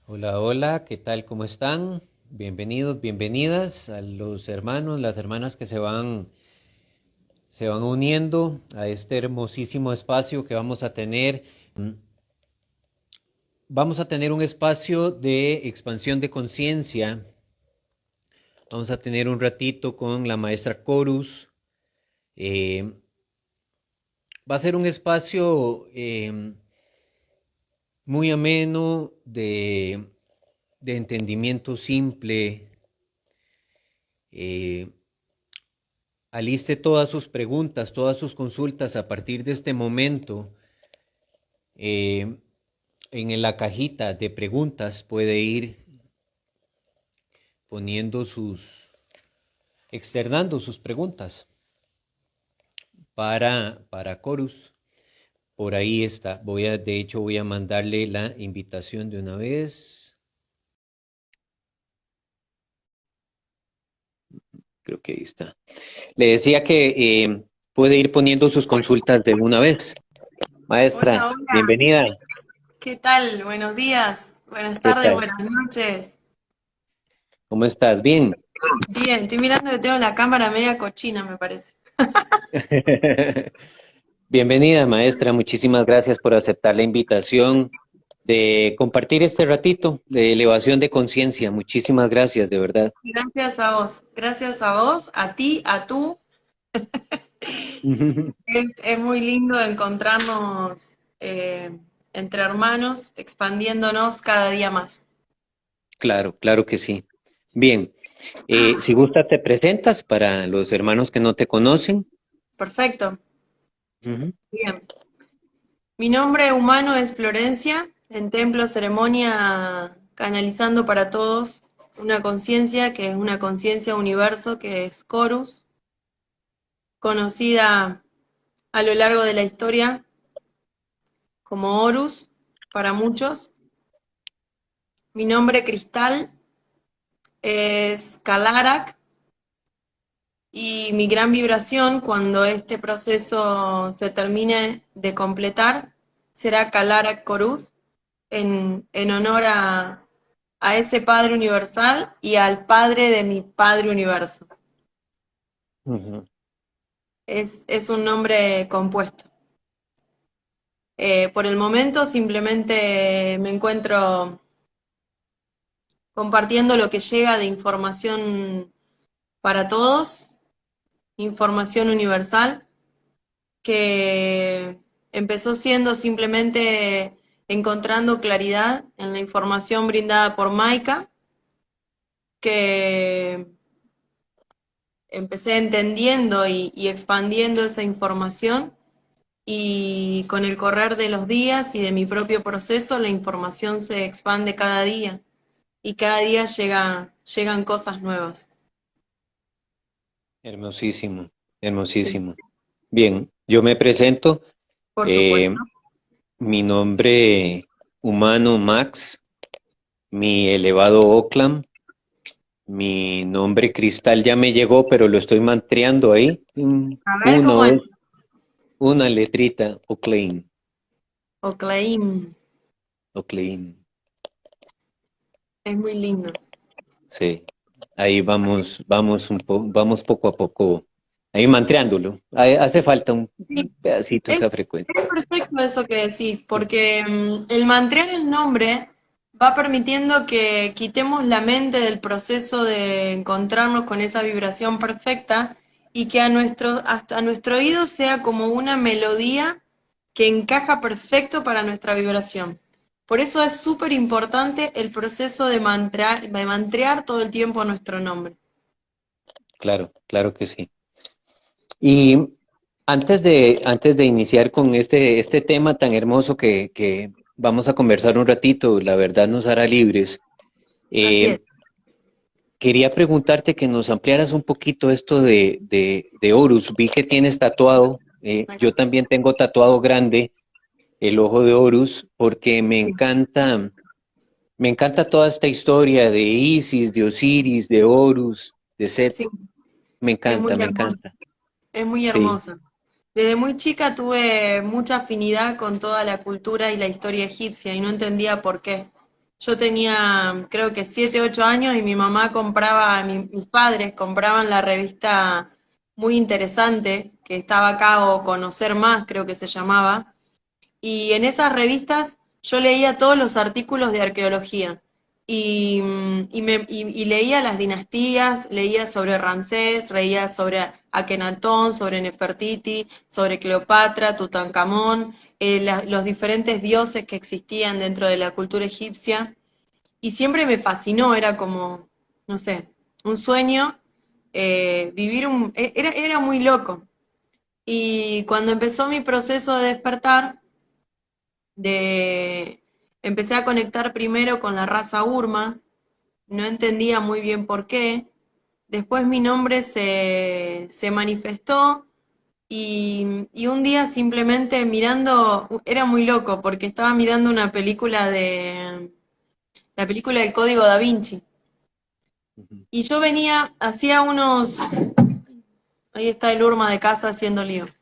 Hola, hola, ¿qué tal? ¿Cómo están? Bienvenidos, bienvenidas a los hermanos, las hermanas que se van uniendo a este hermosísimo espacio que vamos a tener. Vamos a tener un espacio de expansión de conciencia. Vamos a tener un ratito con la maestra Corus. Eh, Va a ser un espacio muy ameno de entendimiento simple. eh, Aliste todas sus preguntas, todas sus consultas a partir de este momento. eh, en la cajita de preguntas puede ir poniendo externando sus preguntas para Corus. Por ahí está. De hecho, voy a mandarle la invitación de una vez. Creo que ahí está. Le decía que puede ir poniendo sus consultas de una vez. Maestra, Hola, hola, bienvenida. ¿qué tal? Buenos días, buenas ¿Qué tardes, tal? buenas noches. ¿Cómo estás? Bien. Bien, estoy mirando que tengo la cámara media cochina, me parece. Bienvenida, maestra. Muchísimas gracias por aceptar la invitación de compartir este ratito de elevación de conciencia. Muchísimas gracias, de verdad. Gracias a vos, a ti, a tú. Es muy lindo encontrarnos entre hermanos, expandiéndonos cada día más. Claro, claro que sí. Bien, si gusta te presentas para los hermanos que no te conocen. Perfecto, Ujú. bien. Mi nombre humano es Florencia, en Templo Ceremonia canalizando para todos una conciencia que es una conciencia universo, que es Corus, conocida a lo largo de la historia como Horus para muchos. Mi nombre cristal es Kalarak y mi gran vibración cuando este proceso se termine de completar será Kalarak Corus en honor a ese Padre Universal y al Padre de mi Padre Universo. Ujú. Es un nombre compuesto. Por el momento simplemente me encuentro compartiendo lo que llega de información para todos, información universal, que empezó siendo simplemente encontrando claridad en la información brindada por Maika, que empecé entendiendo y expandiendo esa información y con el correr de los días y de mi propio proceso, la información se expande cada día y cada día llegan cosas nuevas. Hermosísimo, Sí, hermosísimo. Bien, yo me presento. por supuesto. eh, Mi nombre humano Max, mi elevado Oclam, mi nombre cristal ya me llegó, pero lo estoy mantreando ahí. A ver Uno, cómo es. dos, una letrita, Oclaim, Oclaim, Oclaim. es muy lindo. Sí, ahí vamos poco a poco, ahí mantreándolo. Hace falta un Sí, pedacito es, esa frecuencia. es perfecto eso que decís, porque el mantrear el nombre va permitiendo que quitemos la mente del proceso de encontrarnos con esa vibración perfecta y que hasta a nuestro oído sea como una melodía que encaja perfecto para nuestra vibración. Por eso es súper importante el proceso de mantrear todo el tiempo nuestro nombre. Claro, claro que sí. Y antes de iniciar con este tema tan hermoso que vamos a conversar un ratito, la verdad nos hará libres, Así es. eh, quería preguntarte que nos ampliaras un poquito esto de Horus. Vi que tienes tatuado, yo también tengo tatuado grande el ojo de Horus, porque me encanta toda esta historia de Isis, de Osiris, de Horus, de Set. Sí, Me es muy encanta, me hermoso. encanta. Es muy Sí. hermosa. Desde muy chica tuve mucha afinidad con toda la cultura y la historia egipcia y no entendía por qué. Yo tenía, creo que 7, 8 años y mi mamá compraba, mis padres compraban la revista Muy Interesante, que estaba acá, o Conocer Más, creo que se llamaba. Y en esas revistas yo leía todos los artículos de arqueología. Y leía las dinastías, leía sobre Ramsés, leía sobre Akenatón, sobre Nefertiti, sobre Cleopatra, Tutankamón, los diferentes dioses que existían dentro de la cultura egipcia. Y siempre me fascinó, era como, no sé, un sueño, vivir era muy loco. Y cuando empezó mi proceso de despertar, de, empecé a conectar primero con la raza Urma, no entendía muy bien por qué. Después mi nombre se manifestó y un día simplemente mirando, era muy loco porque estaba mirando una película la película del Código Da Vinci. Ujú. Y yo venía, hacía unos, ahí está el Urma de casa haciendo lío. Ujú.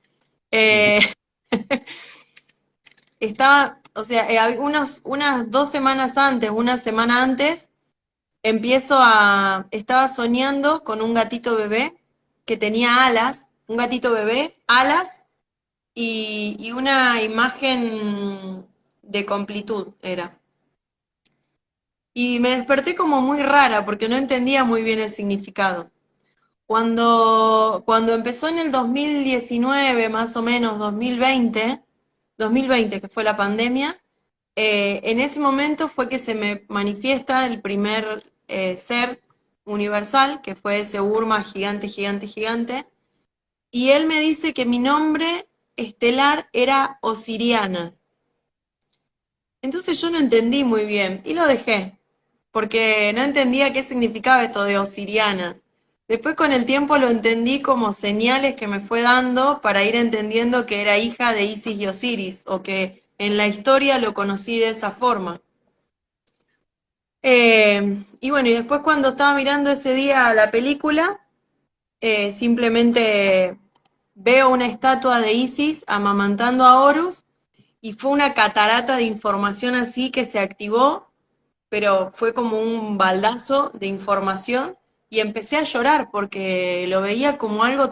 Eh, estaba, o sea, unas 2 semanas antes, una semana antes, estaba soñando con un gatito bebé que tenía alas, un gatito bebé, alas y una imagen de completud era. Y me desperté como muy rara porque no entendía muy bien el significado. Cuando empezó en el 2019, más o menos 2020, que fue la pandemia, en ese momento fue que se me manifiesta el primer ser universal, que fue ese Urma gigante, gigante, gigante, y él me dice que mi nombre estelar era Osiriana. Entonces yo no entendí muy bien y lo dejé, porque no entendía qué significaba esto de Osiriana. Después con el tiempo lo entendí como señales que me fue dando para ir entendiendo que era hija de Isis y Osiris, o que en la historia lo conocí de esa forma. Y bueno, y después cuando estaba mirando ese día la película, simplemente veo una estatua de Isis amamantando a Horus y fue una catarata de información así que se activó, pero fue como un baldazo de información y empecé a llorar porque lo veía como algo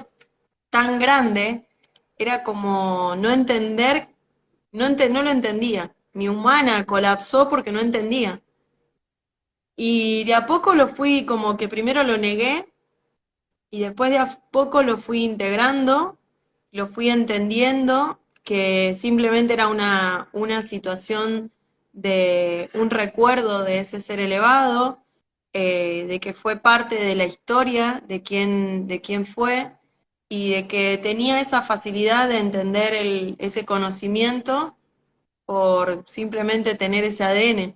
tan grande, era como no entender, no lo entendía. Mi humana colapsó porque no entendía. Y de a poco lo fui, como que primero lo negué y después de a poco lo fui integrando, lo fui entendiendo, que simplemente era una situación de un recuerdo de ese ser elevado, de que fue parte de la historia de quién fue y de que tenía esa facilidad de entender ese conocimiento por simplemente tener ese ADN.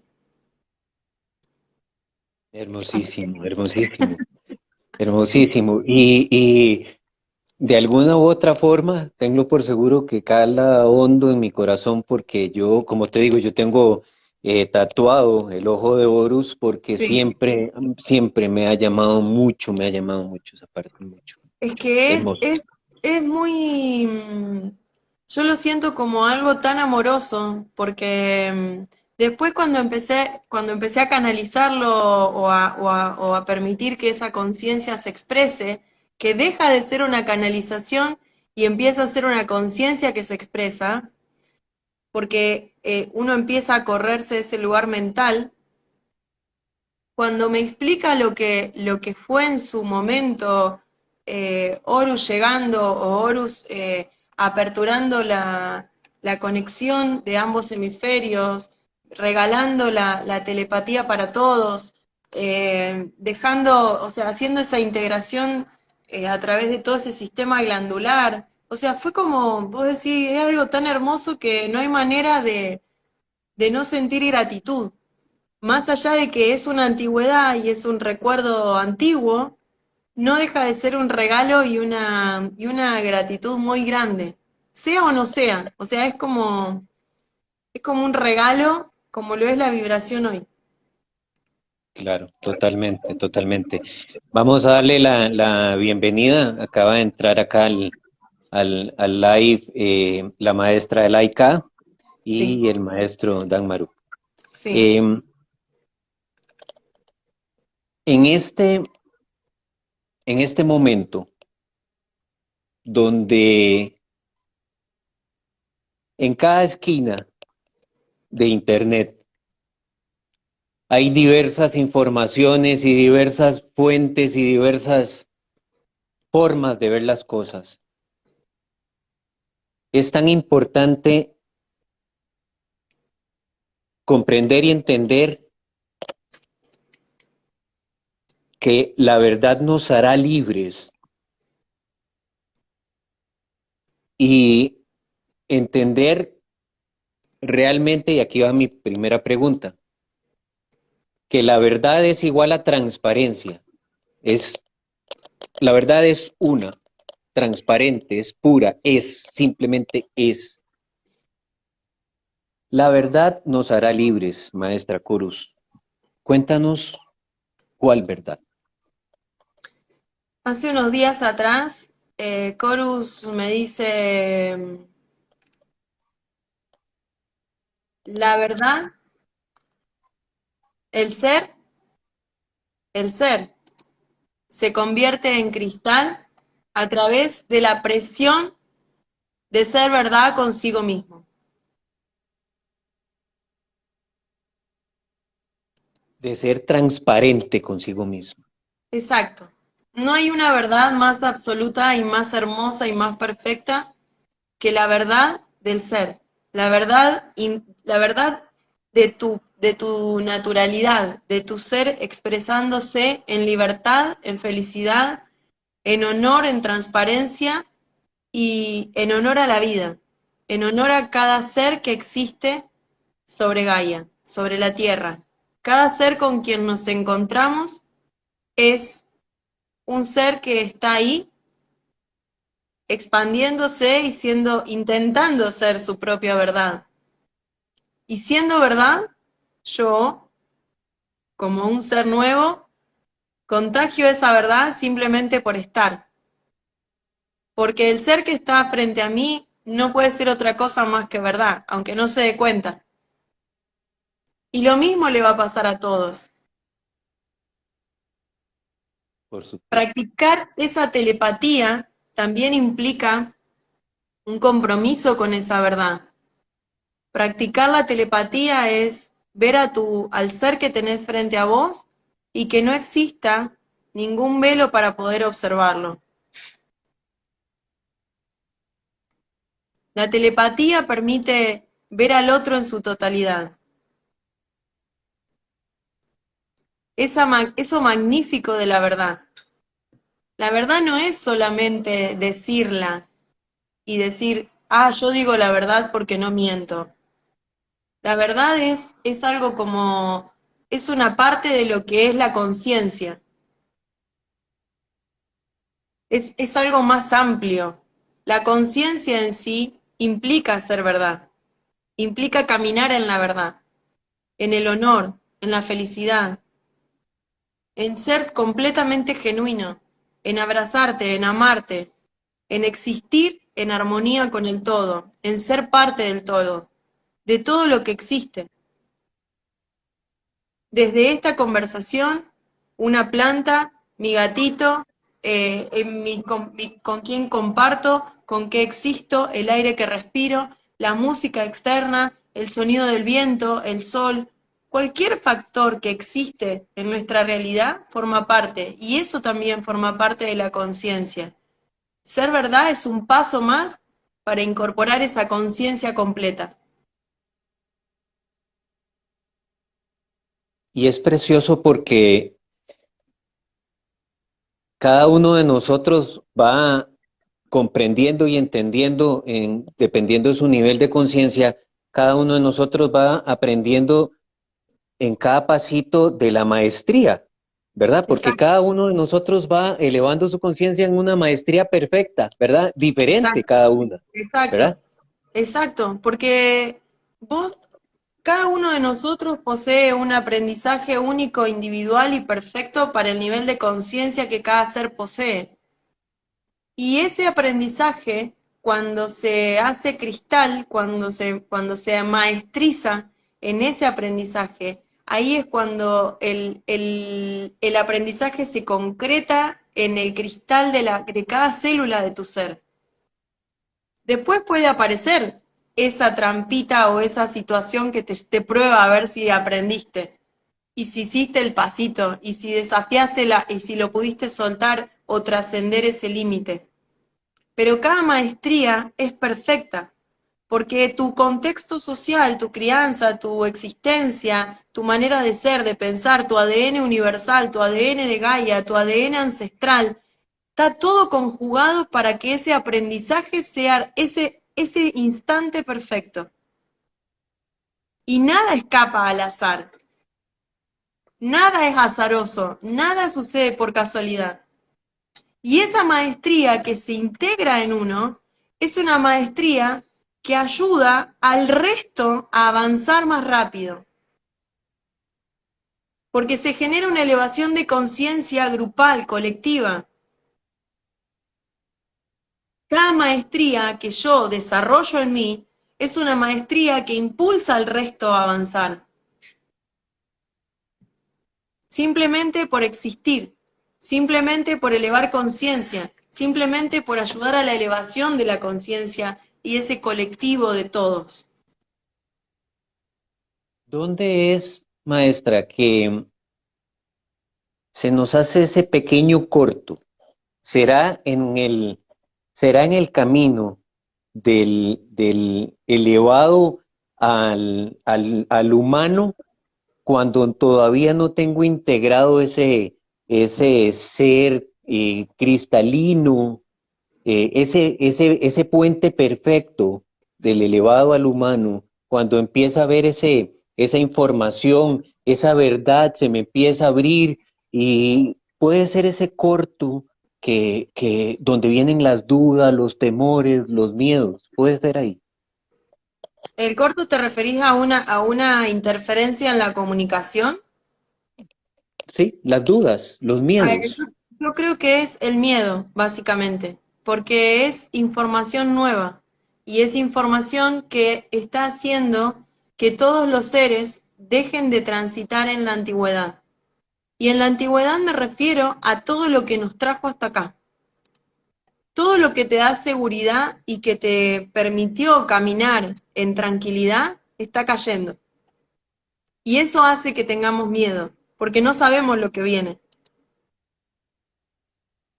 Hermosísimo, hermosísimo, Sí. hermosísimo. Y de alguna u otra forma, tengo por seguro que cala hondo en mi corazón porque yo, como te digo, yo tengo tatuado el ojo de Horus porque Sí. siempre, siempre me ha llamado mucho esa parte, mucho, Es mucho. que Hermoso. es muy, yo lo siento como algo tan amoroso, porque después cuando empecé a canalizarlo o a permitir que esa conciencia se exprese, que deja de ser una canalización y empieza a ser una conciencia que se expresa, porque uno empieza a correrse ese lugar mental. Cuando me explica lo que fue en su momento, Horus llegando o Horus aperturando la conexión de ambos hemisferios, regalando la telepatía para todos, dejando, o sea, haciendo esa integración a través de todo ese sistema glandular. O sea, fue como, vos decís, es algo tan hermoso que no hay manera de no sentir gratitud. Más allá de que es una antigüedad y es un recuerdo antiguo, no deja de ser un regalo y una gratitud muy grande, sea o no sea. O sea, es como un regalo, como lo es la vibración hoy. Claro, totalmente, totalmente. Vamos a darle la bienvenida. Acaba de entrar acá al live la maestra de Laika Sí, y el maestro Dan Maru. sí. Em, En este momento, donde en cada esquina de Internet hay diversas informaciones y diversas fuentes y diversas formas de ver las cosas, es tan importante comprender y entender que la verdad nos hará libres y entender realmente, y aquí va mi primera pregunta, que la verdad es igual a transparencia. La verdad es una, transparente, es pura, simplemente es. La verdad nos hará libres, maestra Corus. Cuéntanos cuál verdad. Hace unos días atrás, Corus me dice, la verdad, el ser, el ser, se convierte en cristal a través de la presión de ser verdad consigo mismo. De ser transparente consigo mismo. Exacto. No hay una verdad más absoluta y más hermosa y más perfecta que la verdad del ser, la verdad de tu naturalidad, de tu ser expresándose en libertad, en felicidad, en honor, en transparencia y en honor a la vida, en honor a cada ser que existe sobre Gaia, sobre la Tierra. Cada ser con quien nos encontramos es un ser que está ahí expandiéndose y intentando ser su propia verdad. Y siendo verdad, yo, como un ser nuevo, contagio esa verdad simplemente por estar. Porque el ser que está frente a mí no puede ser otra cosa más que verdad, aunque no se dé cuenta. Y lo mismo le va a pasar a todos. Por supuesto. Practicar esa telepatía también implica un compromiso con esa verdad. Practicar la telepatía es ver al ser que tenés frente a vos y que no exista ningún velo para poder observarlo. La telepatía permite ver al otro en su totalidad. Eso magnífico de la verdad. La verdad no es solamente decirla y decir, yo digo la verdad porque no miento. La verdad es algo como, es una parte de lo que es la conciencia. Es algo más amplio. La conciencia en sí implica ser verdad, implica caminar en la verdad, en el honor, en la felicidad, en ser completamente genuino, en abrazarte, en amarte, en existir en armonía con el todo, en ser parte del todo, de todo lo que existe. Desde esta conversación, una planta, mi gatito, con quien comparto, con qué existo, el aire que respiro, la música externa, el sonido del viento, el sol, cualquier factor que existe en nuestra realidad forma parte, y eso también forma parte de la conciencia. Ser verdad es un paso más para incorporar esa conciencia completa. Y es precioso porque cada uno de nosotros va comprendiendo y entendiendo, dependiendo de su nivel de conciencia, cada uno de nosotros va aprendiendo en cada pasito de la maestría, ¿verdad? Porque Exacto, cada uno de nosotros va elevando su conciencia en una maestría perfecta, ¿verdad? Diferente exacto, cada una, exacto. ¿verdad? Exacto, porque cada uno de nosotros posee un aprendizaje único, individual y perfecto para el nivel de conciencia que cada ser posee. Y ese aprendizaje, cuando se hace cristal, cuando se maestriza en ese aprendizaje, ahí es cuando el aprendizaje se concreta en el cristal de cada célula de tu ser. Después puede aparecer esa trampita o esa situación que te prueba a ver si aprendiste. Y si hiciste el pasito, y si desafiaste y si lo pudiste soltar o trascender ese límite. Pero cada maestría es perfecta, porque tu contexto social, tu crianza, tu existencia, tu manera de ser, de pensar, tu ADN universal, tu ADN de Gaia, tu ADN ancestral, está todo conjugado para que ese aprendizaje sea ese instante perfecto. Y nada escapa al azar. Nada es azaroso, nada sucede por casualidad. Y esa maestría que se integra en uno es una maestría que ayuda al resto a avanzar más rápido. Porque se genera una elevación de conciencia grupal, colectiva. Cada maestría que yo desarrollo en mí es una maestría que impulsa al resto a avanzar. Simplemente por existir, simplemente por elevar conciencia, simplemente por ayudar a la elevación de la conciencia y ese colectivo de todos. ¿Dónde es, maestra, que se nos hace ese pequeño corto? ¿Será será en el camino del elevado al humano cuando todavía no tengo integrado ese ser cristalino, ese puente perfecto del elevado al humano, cuando empieza a ver esa información, esa verdad se me empieza a abrir y puede ser ese corto donde vienen las dudas, los temores, los miedos, puede ser ahí. ¿El corto te referís a una interferencia en la comunicación? Sí, las dudas, los miedos. Yo creo que es el miedo, básicamente, porque es información nueva y es información que está haciendo que todos los seres dejen de transitar en la antigüedad. Y en la antigüedad me refiero a todo lo que nos trajo hasta acá. Todo lo que te da seguridad y que te permitió caminar en tranquilidad está cayendo. Y eso hace que tengamos miedo, porque no sabemos lo que viene.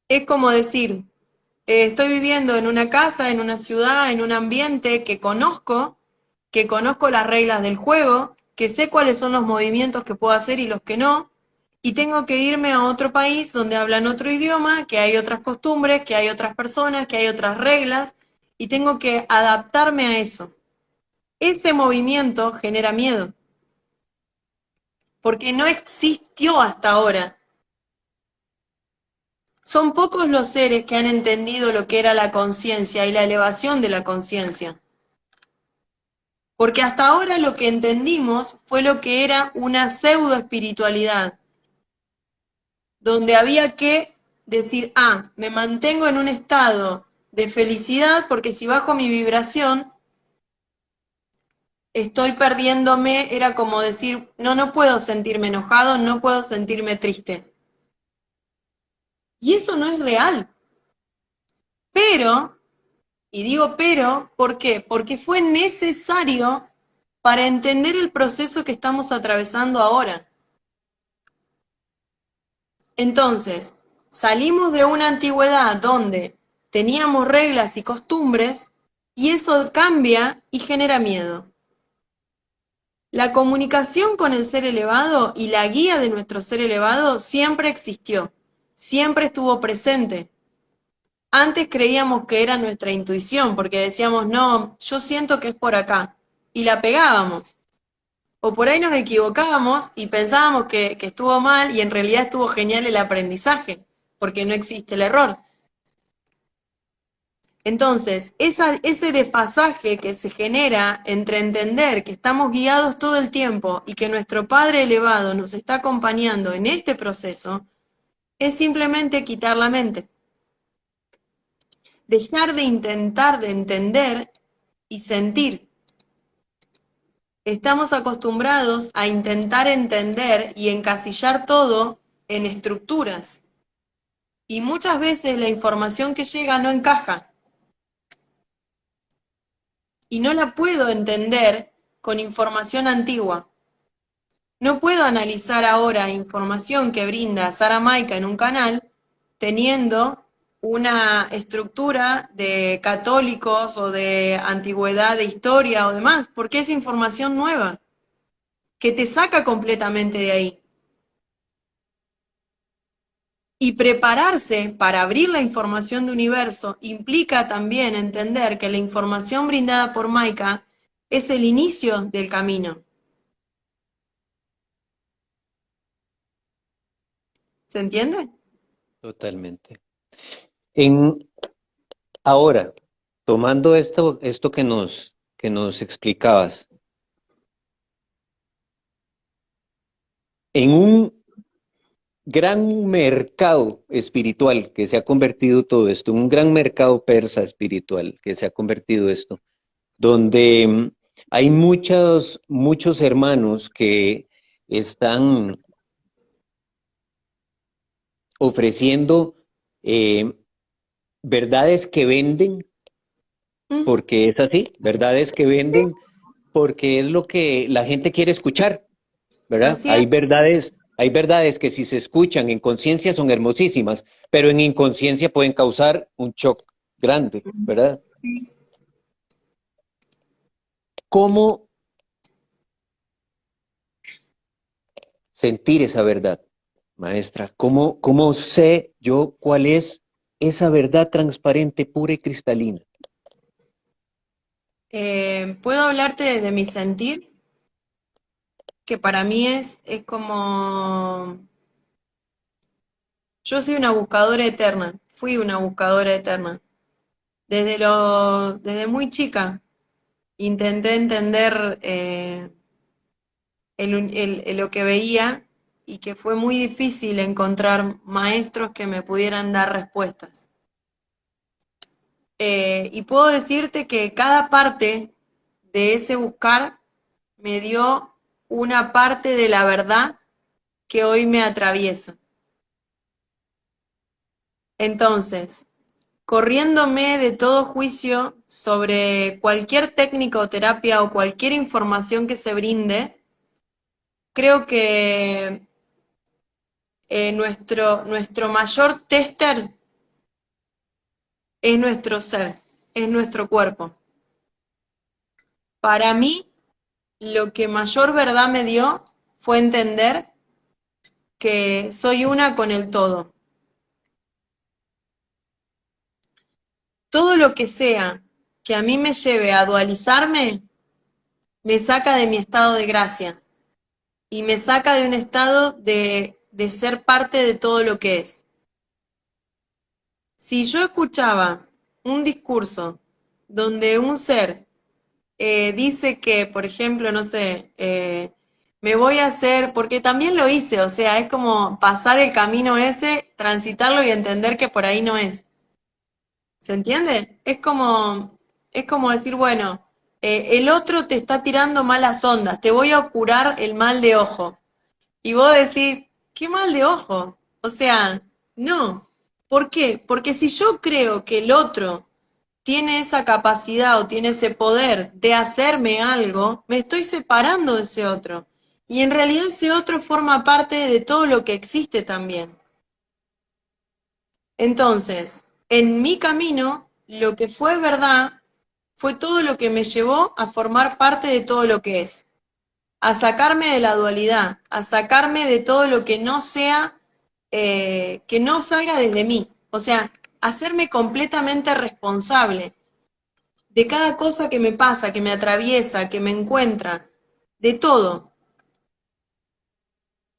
Es como decir, estoy viviendo en una casa, en una ciudad, en un ambiente que conozco las reglas del juego, que sé cuáles son los movimientos que puedo hacer y los que no, y tengo que irme a otro país donde hablan otro idioma, que hay otras costumbres, que hay otras personas, que hay otras reglas, y tengo que adaptarme a eso. Ese movimiento genera miedo, porque no existió hasta ahora. Son pocos los seres que han entendido lo que era la conciencia y la elevación de la conciencia. Porque hasta ahora lo que entendimos fue lo que era una pseudo espiritualidad, donde había que decir, me mantengo en un estado de felicidad porque si bajo mi vibración, estoy perdiéndome, era como decir, no puedo sentirme enojado, no puedo sentirme triste. Y eso no es real. Pero, y digo pero, ¿por qué? Porque fue necesario para entender el proceso que estamos atravesando ahora. Entonces, salimos de una antigüedad donde teníamos reglas y costumbres y eso cambia y genera miedo. La comunicación con el ser elevado y la guía de nuestro ser elevado siempre existió, siempre estuvo presente. Antes creíamos que era nuestra intuición porque decíamos, no, yo siento que es por acá y la pegábamos. O por ahí nos equivocábamos y pensábamos que estuvo mal y en realidad estuvo genial el aprendizaje, porque no existe el error. Entonces, ese desfasaje que se genera entre entender que estamos guiados todo el tiempo y que nuestro Padre elevado nos está acompañando en este proceso, es simplemente quitar la mente. Dejar de intentar de entender y sentir. Estamos acostumbrados a intentar entender y encasillar todo en estructuras. Y muchas veces la información que llega no encaja. Y no la puedo entender con información antigua. No puedo analizar ahora información que brinda Sara Maica en un canal teniendo una estructura de católicos o de antigüedad de historia o demás, porque es información nueva que te saca completamente de ahí. Y prepararse para abrir la información de universo implica también entender que la información brindada por Maika es el inicio del camino. ¿Se entiende? Totalmente. En, ahora, tomando esto que nos explicabas, en un gran mercado espiritual que se ha convertido todo esto, un gran mercado persa espiritual que se ha convertido esto, donde hay muchos hermanos que están ofreciendo eh, verdades que venden, Mm, porque es así, verdades que venden porque es lo que la gente quiere escuchar, ¿verdad? así es. Hay verdades que si se escuchan en conciencia son hermosísimas, pero en inconsciencia pueden causar un shock grande, ¿verdad? ¿Cómo sentir esa verdad, maestra? ¿Cómo sé yo cuál es esa verdad transparente, pura y cristalina? Puedo hablarte desde mi sentir, que para mí es como... Yo soy una buscadora eterna, fui una buscadora eterna. Desde muy chica intenté entender lo que veía y que fue muy difícil encontrar maestros que me pudieran dar respuestas. Y puedo decirte que cada parte de ese buscar me dio una parte de la verdad que hoy me atraviesa. Entonces, corriéndome de todo juicio sobre cualquier técnica o terapia o cualquier información que se brinde, creo que nuestro mayor tester es nuestro ser, es nuestro cuerpo. Para mí, lo que mayor verdad me dio fue entender que soy una con el todo. Todo lo que sea que a mí me lleve a dualizarme, me saca de mi estado de gracia y me saca de un estado de ser parte de todo lo que es. Si yo escuchaba un discurso donde un ser dice que, por ejemplo, no sé, me voy a hacer, porque también lo hice, o sea, es como pasar el camino ese, transitarlo y entender que por ahí no es. ¿Se entiende? Es como decir, bueno, el otro te está tirando malas ondas, te voy a curar el mal de ojo. Y vos decís, ¿qué mal de ojo? O sea, no. ¿Por qué? Porque si yo creo que el otro tiene esa capacidad o tiene ese poder de hacerme algo, me estoy separando de ese otro. Y en realidad ese otro forma parte de todo lo que existe también. Entonces, en mi camino, lo que fue verdad fue todo lo que me llevó a formar parte de todo lo que es, a sacarme de la dualidad, a sacarme de todo lo que no sea, que no salga desde mí. O sea, hacerme completamente responsable de cada cosa que me pasa, que me atraviesa, que me encuentra, de todo.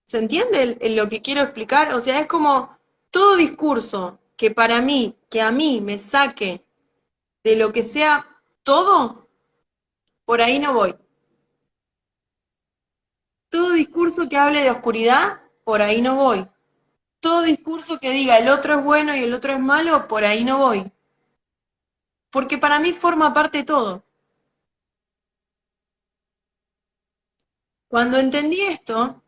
¿Se entiende lo que quiero explicar? O sea, es como todo discurso que para mí, que a mí me saque de lo que sea todo, por ahí no voy. Todo discurso que hable de oscuridad, por ahí no voy. Todo discurso que diga el otro es bueno y el otro es malo, por ahí no voy. Porque para mí forma parte de todo. Cuando entendí esto,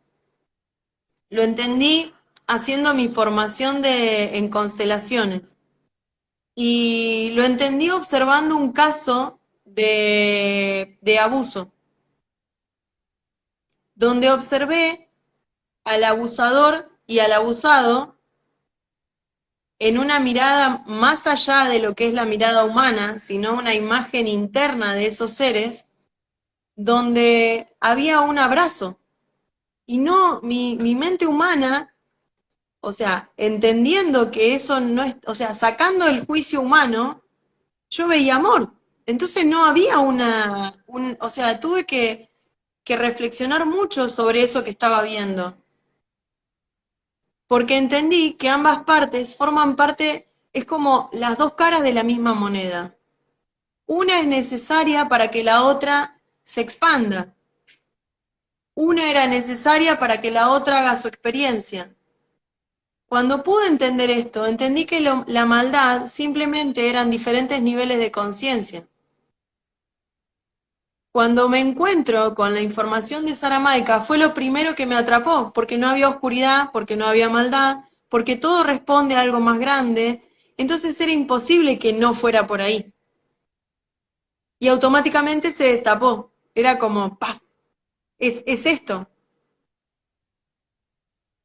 lo entendí haciendo mi formación en constelaciones. Y lo entendí observando un caso de abuso, donde observé al abusador y al abusado en una mirada más allá de lo que es la mirada humana, sino una imagen interna de esos seres, donde había un abrazo. Y no, mi mente humana, o sea, entendiendo que eso no es, o sea, sacando el juicio humano, yo veía amor. Entonces no había o sea, tuve que reflexionar mucho sobre eso que estaba viendo. Porque entendí que ambas partes forman parte, es como las dos caras de la misma moneda. Una es necesaria para que la otra se expanda. Una era necesaria para que la otra haga su experiencia. Cuando pude entender esto, entendí que la maldad simplemente eran diferentes niveles de conciencia. Cuando me encuentro con la información de Saramaica, fue lo primero que me atrapó, porque no había oscuridad, porque no había maldad, porque todo responde a algo más grande. Entonces era imposible que no fuera por ahí. Y automáticamente se destapó. Era como, ¡paf! Es esto.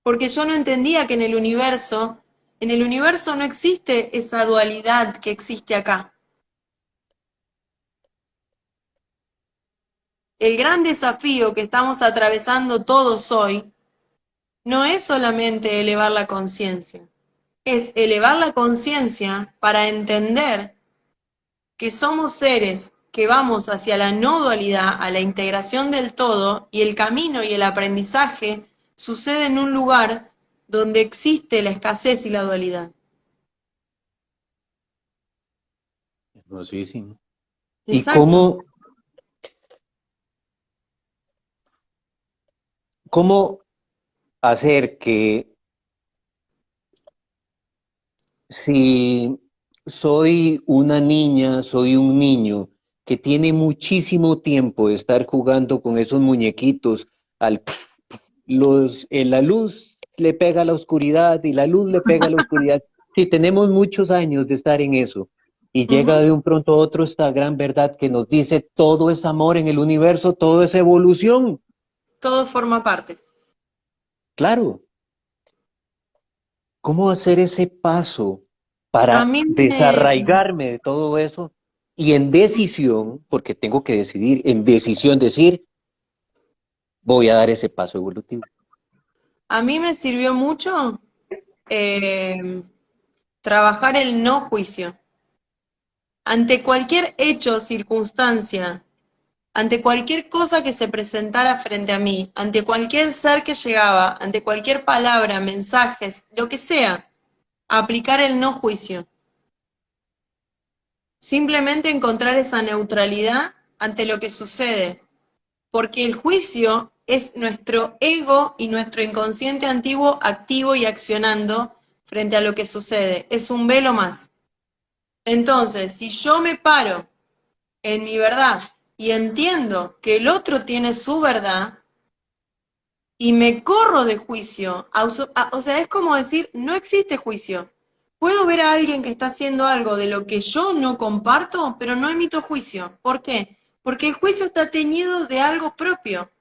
Porque yo no entendía que en el universo no existe esa dualidad que existe acá. El gran desafío que estamos atravesando todos hoy no es solamente elevar la conciencia, es elevar la conciencia para entender que somos seres que vamos hacia la no dualidad, a la integración del todo, y el camino y el aprendizaje sucede en un lugar donde existe la escasez y la dualidad. Hermosísimo. ¿Y Exacto. cómo hacer que si soy una niña, soy un niño que tiene muchísimo tiempo de estar jugando con esos muñequitos, al la luz le pega a la oscuridad y la luz le pega a la oscuridad? Si tenemos muchos años de estar en eso y llega Ujú. de un pronto a otro esta gran verdad que nos dice todo es amor en el universo, todo es evolución. Todo forma parte. Claro, ¿cómo hacer ese paso A para mí me, desarraigarme de todo eso y en decisión, porque tengo que decidir, en decisión decir, voy a dar ese paso evolutivo? a mí me sirvió mucho eh, trabajar el no juicio. Ante cualquier hecho, circunstancia, ante cualquier cosa que se presentara frente a mí, ante cualquier ser que llegaba, ante cualquier palabra, mensajes, lo que sea, aplicar el no juicio. Simplemente encontrar esa neutralidad ante lo que sucede, porque el juicio es nuestro ego y nuestro inconsciente antiguo activo y accionando frente a lo que sucede. Es un velo más. Entonces, si yo me paro en mi verdad y entiendo que el otro tiene su verdad y me corro de juicio, o sea, es como decir, no existe juicio. Puedo ver a alguien que está haciendo algo de lo que yo no comparto, pero no emito juicio. ¿Por qué? Porque el juicio está teñido de algo propio.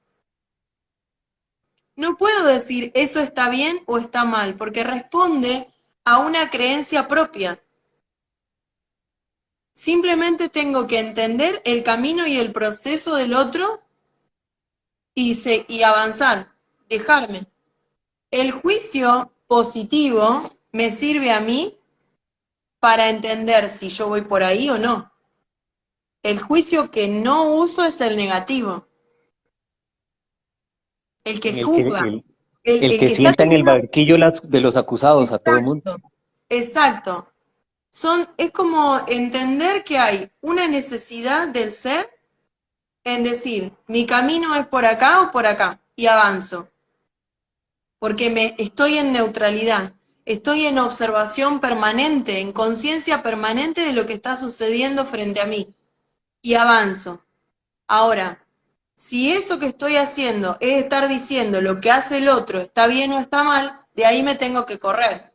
No puedo decir eso está bien o está mal, porque responde a una creencia propia. Simplemente tengo que entender el camino y el proceso del otro y avanzar, dejarme. El juicio positivo me sirve a mí para entender si yo voy por ahí o no. El juicio que no uso es el negativo, el que En el que, juzga, el el que que está sienta en el teniendo... barquillo de los acusados a todo el mundo. Exacto, exacto. Es como entender que hay una necesidad del ser en decir, mi camino es por acá o por acá, y avanzo, porque estoy en neutralidad, estoy en observación permanente, en conciencia permanente de lo que está sucediendo frente a mí, y avanzo. Ahora, Si eso que estoy haciendo es estar diciendo lo que hace el otro está bien o está mal, de ahí me tengo que correr.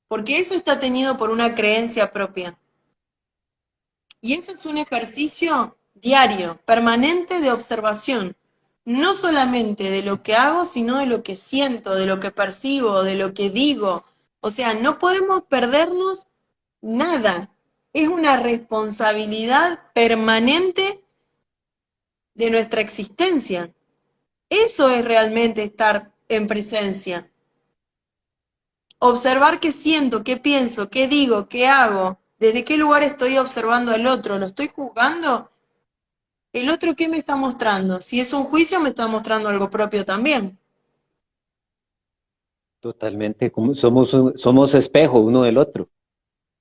Porque eso está tenido por una creencia propia. Y eso es un ejercicio diario, permanente de observación. No solamente de lo que hago, sino de lo que siento, de lo que percibo, de lo que digo. O sea, no podemos perdernos nada. Es una responsabilidad permanente de nuestra existencia. Eso es realmente estar en presencia. Observar qué siento, qué pienso, qué digo, qué hago, desde qué lugar estoy observando al otro, ¿lo estoy juzgando? ¿El otro qué me está mostrando? Si es un juicio, me está mostrando algo propio también. Totalmente, como somos espejo uno del otro.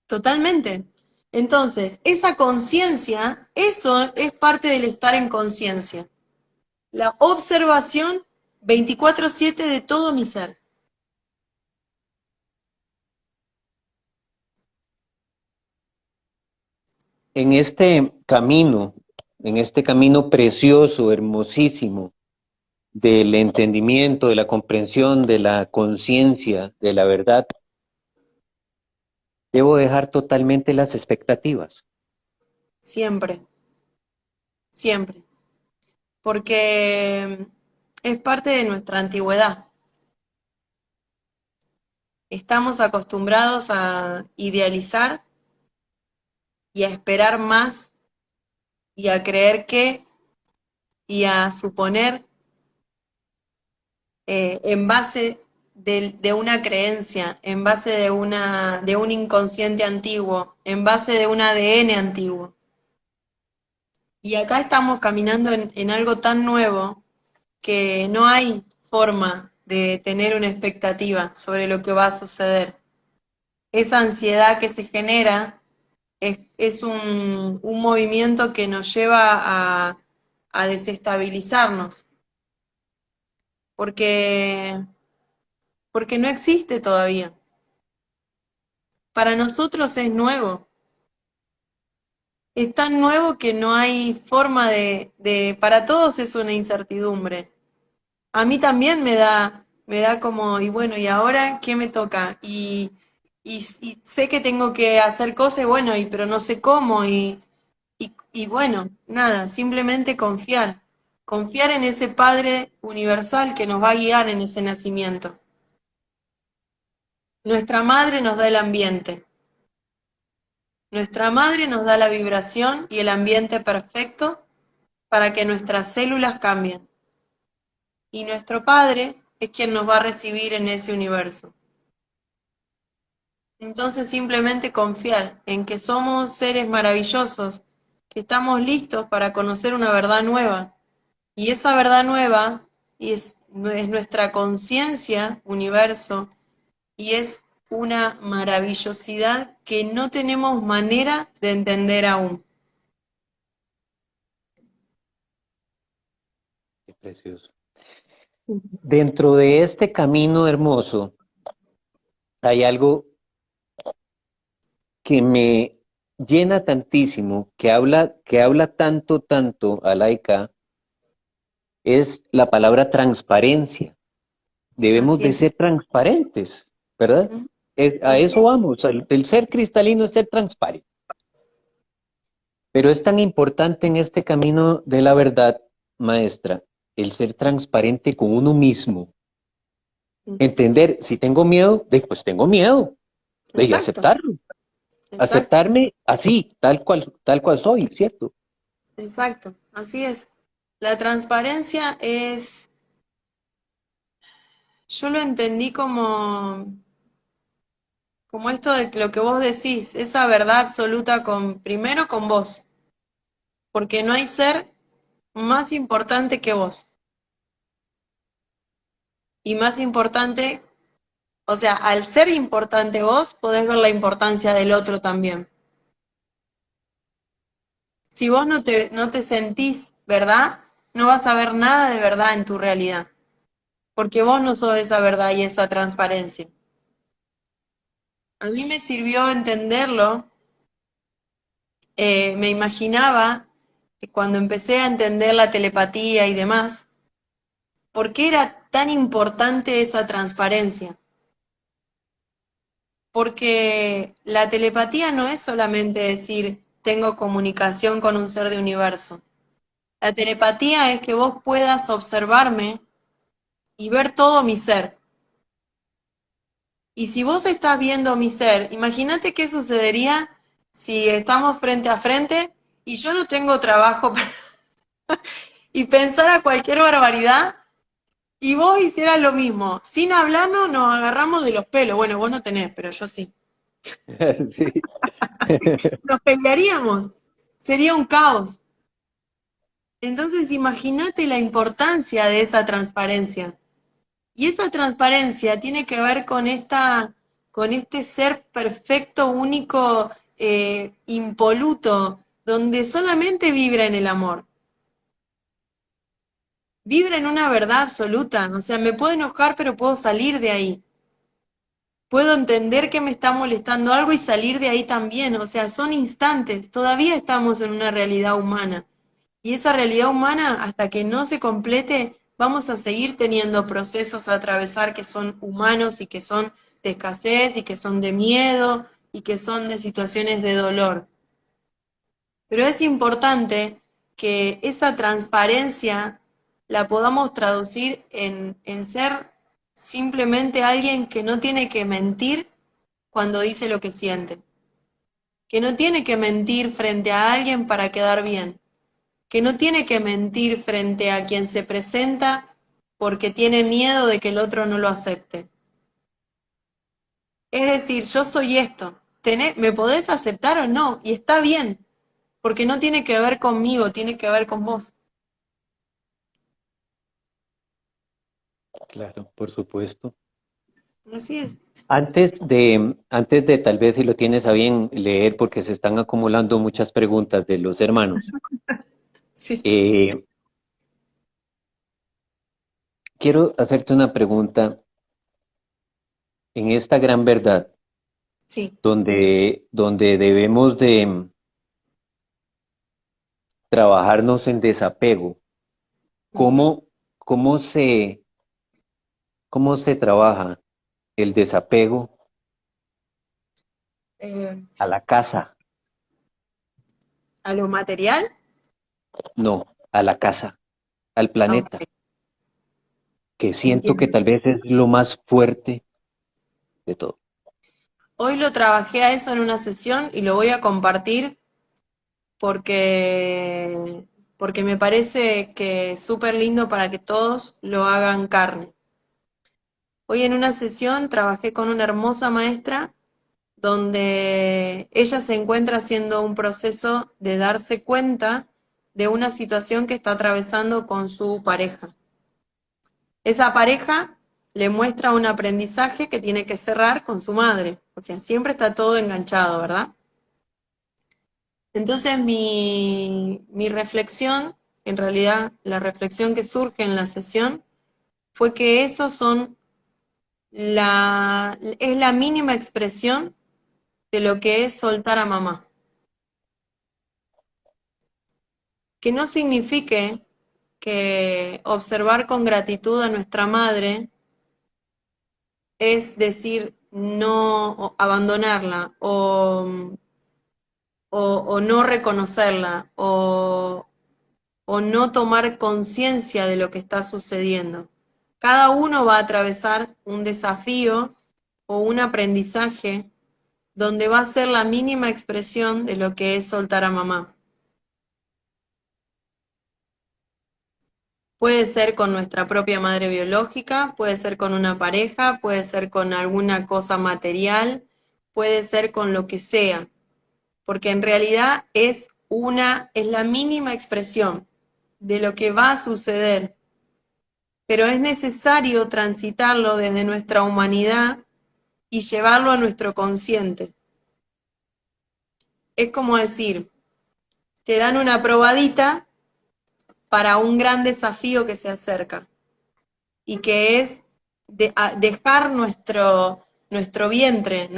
Totalmente. Entonces, esa conciencia, eso es parte del estar en conciencia. La observación 24/7 de todo mi ser. En este camino precioso, hermosísimo, del entendimiento, de la comprensión, de la conciencia, de la verdad, debo dejar totalmente las expectativas. Siempre, siempre. Porque es parte de nuestra antigüedad. Estamos acostumbrados a idealizar y a esperar más y a creer que y a suponer en base de una creencia, en base de un inconsciente antiguo, en base de un ADN antiguo. Y acá estamos caminando en algo tan nuevo que no hay forma de tener una expectativa sobre lo que va a suceder. Esa ansiedad que se genera es un movimiento que nos lleva a desestabilizarnos, porque, porque no existe todavía. Para nosotros es nuevo. Es tan nuevo que no hay forma para todos es una incertidumbre. A mí también me da como, y bueno, ¿y ahora qué me toca? Y sé que tengo que hacer cosas, bueno, pero no sé cómo, y bueno, nada, simplemente confiar. Confiar en ese Padre universal que nos va a guiar en ese nacimiento. Nuestra madre nos da el ambiente. Nuestra madre nos da la vibración y el ambiente perfecto para que nuestras células cambien. Y nuestro Padre es quien nos va a recibir en ese universo. Entonces simplemente confiar en que somos seres maravillosos, que estamos listos para conocer una verdad nueva. Y esa verdad nueva es nuestra conciencia, universo, y es una maravillosidad que no tenemos manera de entender aún. Qué precioso. Dentro de este camino hermoso hay algo que me llena tantísimo, que habla tanto, tanto a Laika, es la palabra transparencia. Debemos Así de es. ser transparentes, ¿verdad? A Así eso es. vamos, el ser cristalino es ser transparente. Pero es tan importante en este camino de la verdad, maestra, el ser transparente con uno mismo. Entender, si tengo miedo, pues tengo miedo, de Exacto, aceptarlo. exacto, Aceptarme así, tal cual soy, ¿cierto? exacto. Así es. La transparencia es, yo lo entendí como esto de lo que vos decís, esa verdad absoluta primero con vos, porque no hay ser más importante que vos. Y más importante, o sea, al ser importante vos, podés ver la importancia del otro también. Si vos no te sentís verdad, no vas a ver nada de verdad en tu realidad, porque vos no sos esa verdad y esa transparencia. A mí me sirvió entenderlo, me imaginaba cuando empecé a entender la telepatía y demás, ¿por qué era tan importante esa transparencia? Porque la telepatía no es solamente decir tengo comunicación con un ser de universo. La telepatía es que vos puedas observarme y ver todo mi ser. Y si vos estás viendo mi ser, imagínate qué sucedería si estamos frente a frente y yo no tengo trabajo y pensara cualquier barbaridad y vos hicieras lo mismo. Sin hablarnos nos agarramos de los pelos. Bueno, vos no tenés, pero yo sí. Sí. Nos pelearíamos. Sería un caos. Entonces imagínate la importancia de esa transparencia. Y esa transparencia tiene que ver con este ser perfecto, único, impoluto, donde solamente vibra en el amor. Vibra en una verdad absoluta. O sea, me puedo enojar, pero puedo salir de ahí. Puedo entender que me está molestando algo y salir de ahí también. O sea, son instantes. Todavía estamos en una realidad humana. Y esa realidad humana, hasta que no se complete, vamos a seguir teniendo procesos a atravesar que son humanos y que son de escasez y que son de miedo y que son de situaciones de dolor. Pero es importante que esa transparencia la podamos traducir en ser simplemente alguien que no tiene que mentir cuando dice lo que siente, que no tiene que mentir frente a alguien para quedar bien, que no tiene que mentir frente a quien se presenta porque tiene miedo de que el otro no lo acepte. Es decir, yo soy esto, ¿me podés aceptar o no? Y está bien, porque no tiene que ver conmigo, tiene que ver con vos. Claro, por supuesto. Así es. Antes de tal vez si lo tienes a bien leer, porque se están acumulando muchas preguntas de los hermanos, Sí, eh, quiero hacerte una pregunta en esta gran verdad, sí. donde debemos de trabajarnos en desapego. Ujú. ¿Cómo, cómo se, cómo se trabaja el desapego Eh, a la casa? a lo material, No, a la casa, al planeta, ok, que siento que entiendo. tal vez es lo más fuerte de todo. Hoy lo trabajé a eso en una sesión y lo voy a compartir porque, porque me parece que es súper lindo para que todos lo hagan carne. Hoy en una sesión trabajé con una hermosa maestra donde ella se encuentra haciendo un proceso de darse cuenta de una situación que está atravesando con su pareja. Esa pareja le muestra un aprendizaje que tiene que cerrar con su madre. O sea, siempre está todo enganchado, ¿verdad? Entonces mi reflexión, en realidad la reflexión que surge en la sesión, fue que esos son es la mínima expresión de lo que es soltar a mamá. Que no signifique que observar con gratitud a nuestra madre es decir, no abandonarla o no reconocerla o no tomar conciencia de lo que está sucediendo. Cada uno va a atravesar un desafío o un aprendizaje donde va a ser la mínima expresión de lo que es soltar a mamá. Puede ser con nuestra propia madre biológica, puede ser con una pareja, puede ser con alguna cosa material, puede ser con lo que sea, porque en realidad es la mínima expresión de lo que va a suceder, pero es necesario transitarlo desde nuestra humanidad y llevarlo a nuestro consciente. Es como decir, te dan una probadita para un gran desafío que se acerca y que es dejar nuestro vientre,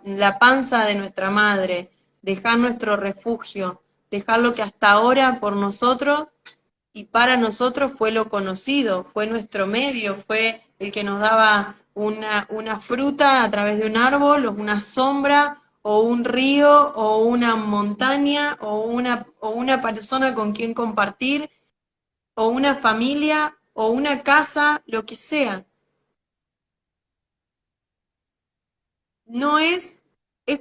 la panza de nuestra madre, dejar nuestro refugio, dejar lo que hasta ahora por nosotros y para nosotros fue lo conocido, fue nuestro medio, fue el que nos daba una fruta a través de un árbol, o una sombra, o un río, o una montaña, o una persona con quien compartir, o una familia, o una casa, lo que sea. No es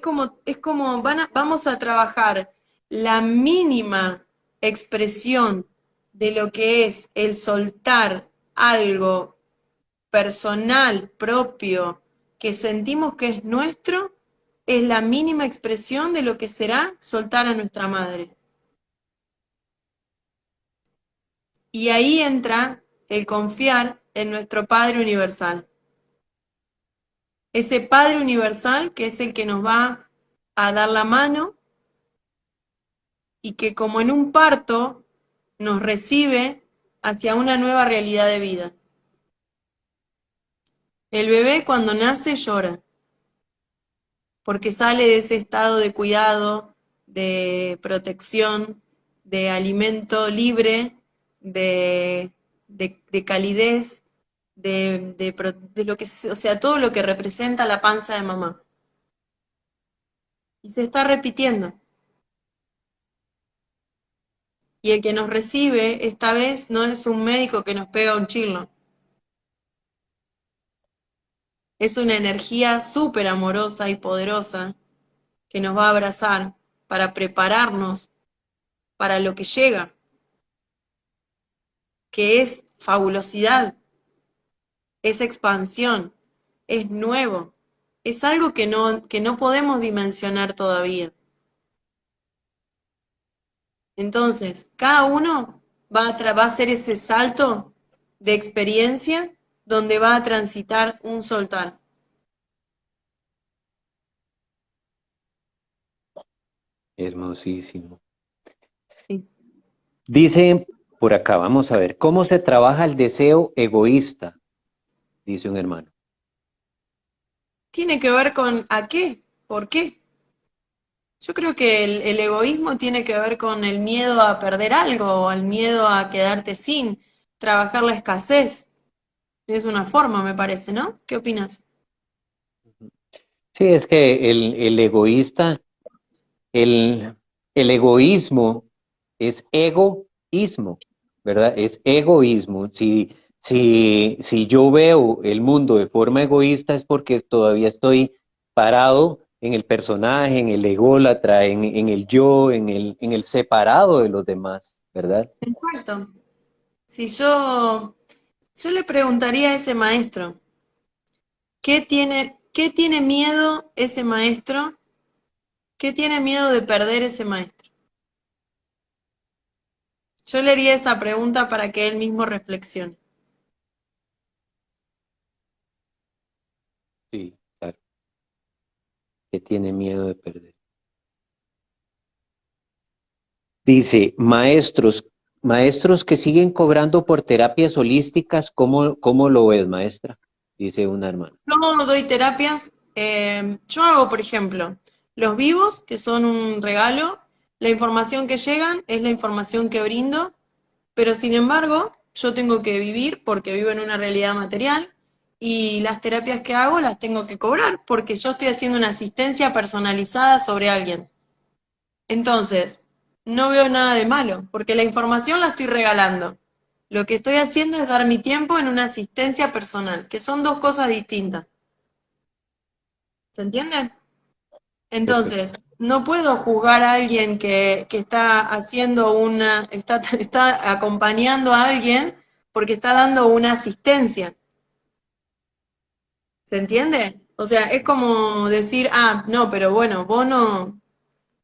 como vamos a trabajar la mínima expresión de lo que es el soltar algo personal, propio, que sentimos que es nuestro, es la mínima expresión de lo que será soltar a nuestra madre. Y ahí entra el confiar en nuestro Padre Universal. Ese Padre Universal que es el que nos va a dar la mano y que como en un parto nos recibe hacia una nueva realidad de vida. El bebé cuando nace llora, porque sale de ese estado de cuidado, de protección, de alimento libre, de calidez, de lo que, o sea, todo lo que representa la panza de mamá. Y se está repitiendo. Y el que nos recibe esta vez no es un médico que nos pega un chirlo. Es una energía súper amorosa y poderosa que nos va a abrazar para prepararnos para lo que llega, que es fabulosidad, es expansión, es nuevo, es algo que no podemos dimensionar todavía. Entonces, cada uno va a hacer ese salto de experiencia donde va a transitar un soltar. Hermosísimo. Sí. Dice por acá, vamos a ver, ¿cómo se trabaja el deseo egoísta? Dice un hermano. Tiene que ver con ¿a qué? ¿Por qué? Yo creo que el egoísmo tiene que ver con el miedo a perder algo, o el miedo a quedarte sin, trabajar la escasez. Es una forma, me parece, ¿no? ¿Qué opinas? Sí, es que el egoísta, el, el egoísmo es egoísmo, ¿verdad? Es egoísmo. Si yo veo el mundo de forma egoísta es porque todavía estoy parado en el personaje, en el ególatra, en el yo, en el separado de los demás, ¿verdad? Exacto. Si yo le preguntaría a ese maestro, qué tiene miedo ese maestro? ¿Qué tiene miedo de perder ese maestro? Yo le haría esa pregunta para que él mismo reflexione. Sí, claro, que tiene miedo de perder. Dice, maestros que siguen cobrando por terapias holísticas, ¿cómo lo ves, maestra? Dice una hermana. No doy terapias. Yo hago, por ejemplo, los vivos, que son un regalo. La información que llegan es la información que brindo, pero sin embargo, yo tengo que vivir porque vivo en una realidad material y las terapias que hago las tengo que cobrar porque yo estoy haciendo una asistencia personalizada sobre alguien. Entonces, no veo nada de malo, porque la información la estoy regalando. Lo que estoy haciendo es dar mi tiempo en una asistencia personal, que son dos cosas distintas. ¿Se entiende? Entonces, Perfecto. no puedo juzgar a alguien que está está acompañando a alguien porque está dando una asistencia. ¿Se entiende? O sea, es como decir, ah, no, pero bueno, vos no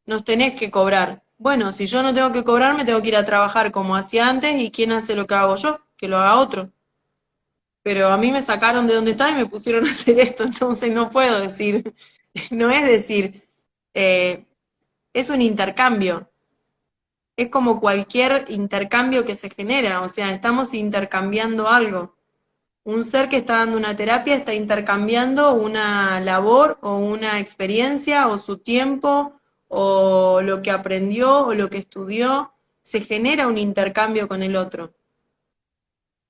nos tenés que cobrar. Bueno, si yo no tengo que cobrar, me tengo que ir a trabajar como hacía antes y ¿quién hace lo que hago yo? Que lo haga otro. Pero a mí me sacaron de donde estaba y me pusieron a hacer esto, entonces no puedo decir, no es decir, eh, es un intercambio. Es como cualquier intercambio que se genera, o sea, estamos intercambiando algo. Un ser que está dando una terapia está intercambiando una labor o una experiencia o su tiempo o lo que aprendió o lo que estudió, se genera un intercambio con el otro.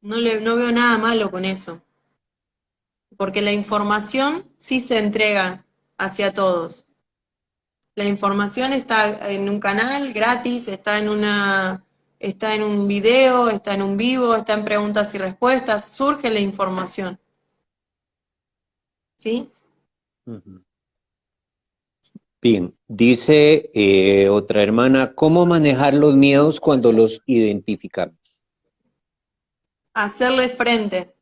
No veo nada malo con eso, porque la información sí se entrega hacia todos. La información está en un canal gratis, está en un video, está en un vivo, está en preguntas y respuestas, surge la información. ¿Sí? Ujú. Bien, dice otra hermana, ¿cómo manejar los miedos cuando los identificamos? Hacerle frente.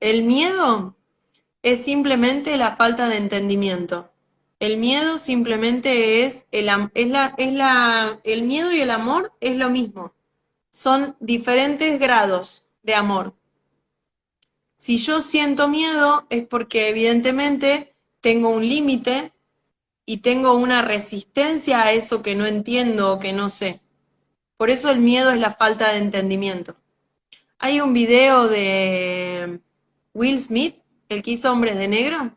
El miedo es simplemente la falta de entendimiento. El miedo simplemente el miedo y el amor es lo mismo. Son diferentes grados de amor. Si yo siento miedo es porque evidentemente tengo un límite y tengo una resistencia a eso que no entiendo o que no sé. Por eso el miedo es la falta de entendimiento. Hay un video de Will Smith, el que hizo Hombres de Negro,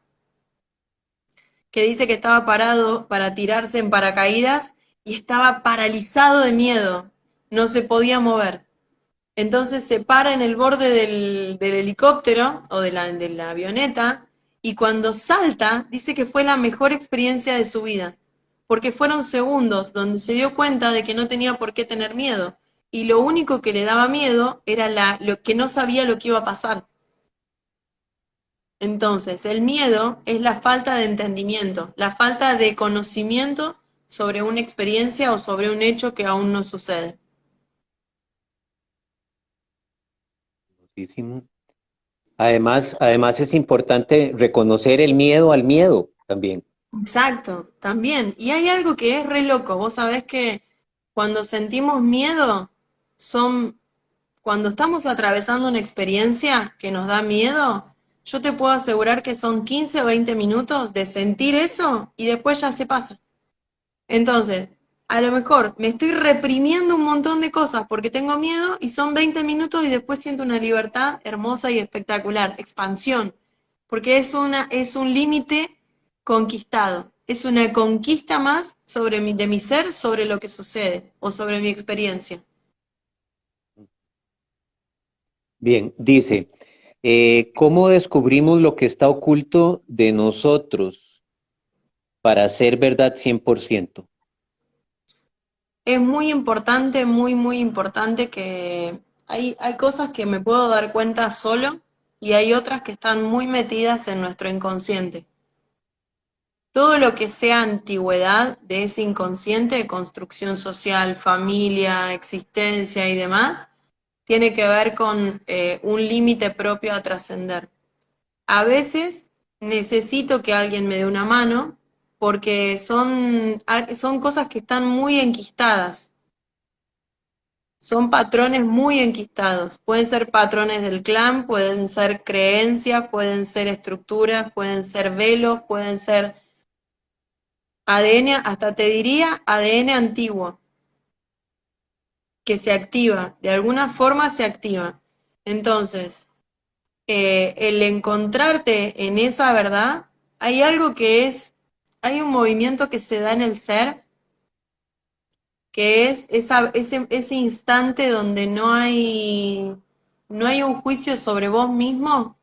que dice que estaba parado para tirarse en paracaídas y estaba paralizado de miedo, no se podía mover. Entonces se para en el borde del helicóptero o de la avioneta y cuando salta dice que fue la mejor experiencia de su vida, porque fueron segundos donde se dio cuenta de que no tenía por qué tener miedo y lo único que le daba miedo era lo que no sabía lo que iba a pasar. Entonces, el miedo es la falta de entendimiento, la falta de conocimiento sobre una experiencia o sobre un hecho que aún no sucede. Muchísimo. Además es importante reconocer el miedo al miedo también. Exacto, también. Y hay algo que es re loco. Vos sabés que cuando sentimos miedo, son, cuando estamos atravesando una experiencia que nos da miedo, yo te puedo asegurar que son 15 o 20 minutos de sentir eso y después ya se pasa. Entonces, a lo mejor me estoy reprimiendo un montón de cosas porque tengo miedo y son 20 minutos y después siento una libertad hermosa y espectacular, expansión, porque es un límite conquistado, es una conquista más de mi ser, sobre lo que sucede o sobre mi experiencia. Bien, dice, ¿cómo descubrimos lo que está oculto de nosotros para ser verdad 100%? Es muy importante que hay cosas que me puedo dar cuenta solo y hay otras que están muy metidas en nuestro inconsciente. Todo lo que sea antigüedad de ese inconsciente, construcción social, familia, existencia y demás, tiene que ver con un límite propio a trascender. A veces necesito que alguien me dé una mano porque son cosas que están muy enquistadas, son patrones muy enquistados. Pueden ser patrones del clan, pueden ser creencias, pueden ser estructuras, pueden ser velos, pueden ser ADN, hasta te diría ADN antiguo, que se activa, de alguna forma se activa. Entonces, el encontrarte en esa verdad, hay algo hay un movimiento que se da en el ser, que es ese instante donde no hay un juicio sobre vos mismo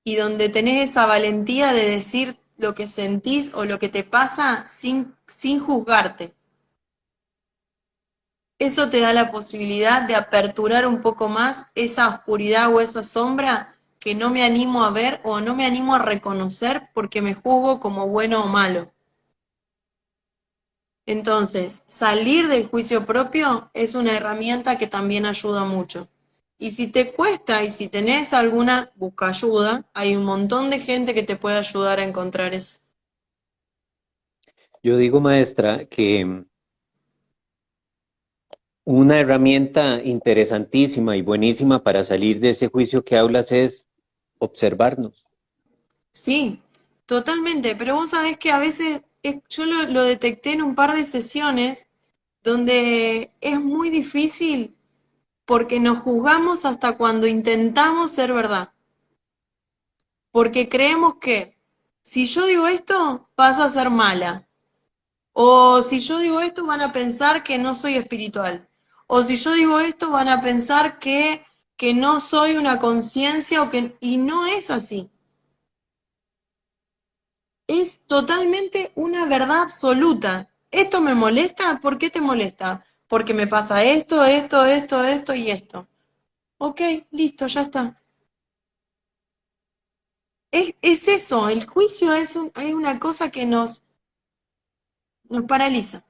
y donde tenés esa valentía de decir lo que sentís o lo que te pasa sin juzgarte. Eso te da la posibilidad de aperturar un poco más esa oscuridad o esa sombra que no me animo a ver o no me animo a reconocer porque me juzgo como bueno o malo. Entonces, salir del juicio propio es una herramienta que también ayuda mucho. Y si te cuesta y si tenés alguna, busca ayuda. Hay un montón de gente que te puede ayudar a encontrar eso. Yo digo, maestra, que una herramienta interesantísima y buenísima para salir de ese juicio que hablas es observarnos. Sí, totalmente. Pero vos sabés que a veces yo lo detecté en un par de sesiones donde es muy difícil porque nos juzgamos hasta cuando intentamos ser verdad. Porque creemos que si yo digo esto, paso a ser mala. O si yo digo esto, van a pensar que no soy espiritual. O si yo digo esto, van a pensar que no soy una conciencia y no es así. Es totalmente una verdad absoluta. ¿Esto me molesta? ¿Por qué te molesta? Porque me pasa esto y esto. Ok, listo, ya está. Es eso, el juicio es una cosa que nos paraliza.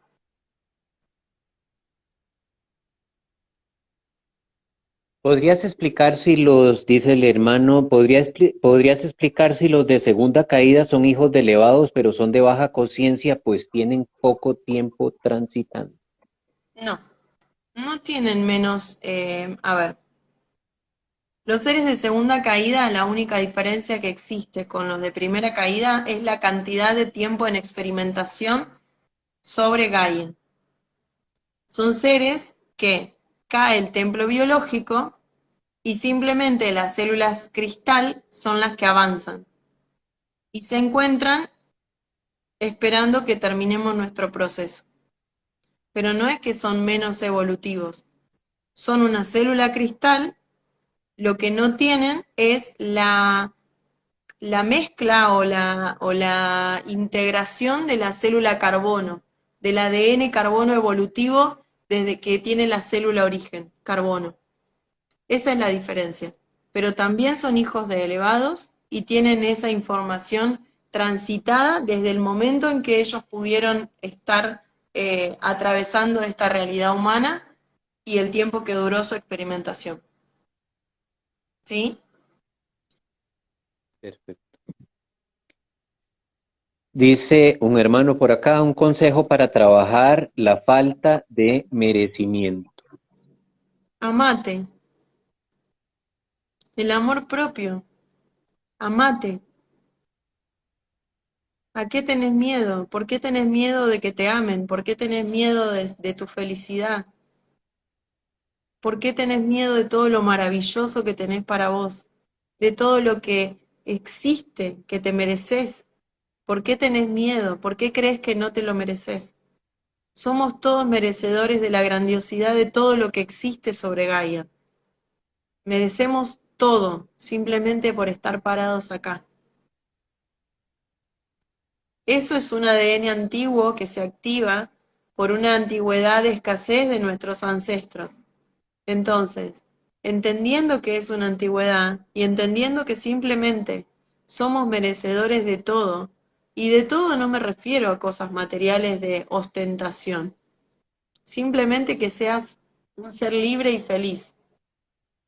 ¿Podrías explicar si los, dice el hermano, podrías explicar si los de segunda caída son hijos de elevados, pero son de baja conciencia, pues tienen poco tiempo transitando? No, no tienen menos, a ver, los seres de segunda caída, la única diferencia que existe con los de primera caída es la cantidad de tiempo en experimentación sobre Gaia. Son seres que cae el templo biológico y simplemente las células cristal son las que avanzan y se encuentran esperando que terminemos nuestro proceso. Pero no es que son menos evolutivos, son una célula cristal, lo que no tienen es la mezcla o la integración de la célula carbono, del ADN carbono evolutivo desde que tiene la célula origen, carbono. Esa es la diferencia. Pero también son hijos de elevados y tienen esa información transitada desde el momento en que ellos pudieron estar atravesando esta realidad humana y el tiempo que duró su experimentación. ¿Sí? Perfecto. Dice un hermano por acá, un consejo para trabajar la falta de merecimiento. Amate, el amor propio, amate. ¿A qué tenés miedo? ¿Por qué tenés miedo de que te amen? ¿Por qué tenés miedo de tu felicidad? ¿Por qué tenés miedo de todo lo maravilloso que tenés para vos? De todo lo que existe, que te mereces. ¿Por qué tenés miedo? ¿Por qué crees que no te lo mereces? Somos todos merecedores de la grandiosidad de todo lo que existe sobre Gaia. Merecemos todo simplemente por estar parados acá. Eso es un ADN antiguo que se activa por una antigüedad de escasez de nuestros ancestros. Entonces, entendiendo que es una antigüedad y entendiendo que simplemente somos merecedores de todo, y de todo no me refiero a cosas materiales de ostentación, simplemente que seas un ser libre y feliz,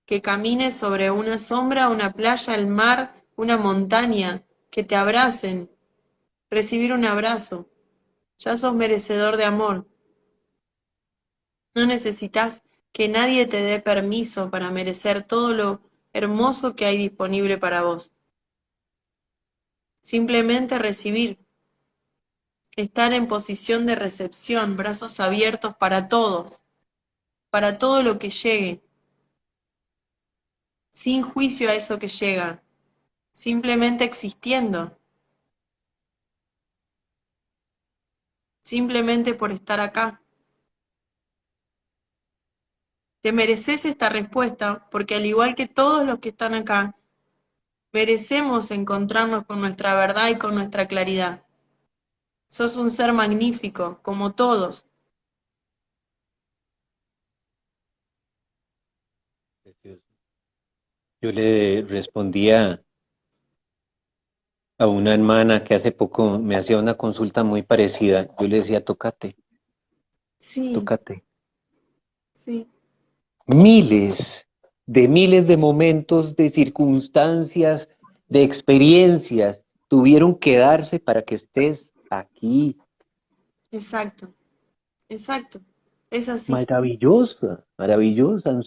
que camines sobre una sombra, una playa, el mar, una montaña, que te abracen, recibir un abrazo. Ya sos merecedor de amor. No necesitas que nadie te dé permiso para merecer todo lo hermoso que hay disponible para vos. Simplemente recibir, estar en posición de recepción, brazos abiertos para todo lo que llegue, sin juicio a eso que llega, simplemente existiendo, simplemente por estar acá. Te mereces esta respuesta porque al igual que todos los que están acá, merecemos encontrarnos con nuestra verdad y con nuestra claridad. Sos un ser magnífico, como todos. Yo le respondía a una hermana que hace poco me hacía una consulta muy parecida. Yo le decía, tócate, Sí, tócate. sí, Miles de momentos, de circunstancias, de experiencias tuvieron que darse para que estés aquí. exacto, exacto. Es así. Maravillosa, maravillosa.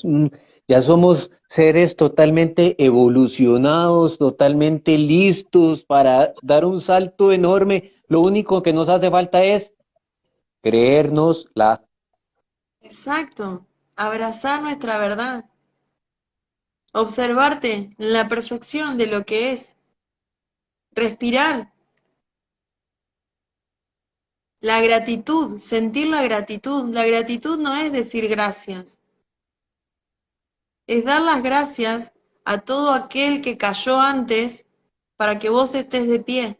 Ya somos seres totalmente evolucionados, totalmente listos para dar un salto enorme. Lo único que nos hace falta es creernos la... Exacto. Abrazar nuestra verdad. Observarte en la perfección de lo que es. Respirar. La gratitud, sentir la gratitud. La gratitud no es decir gracias, es dar las gracias a todo aquel que cayó antes para que vos estés de pie.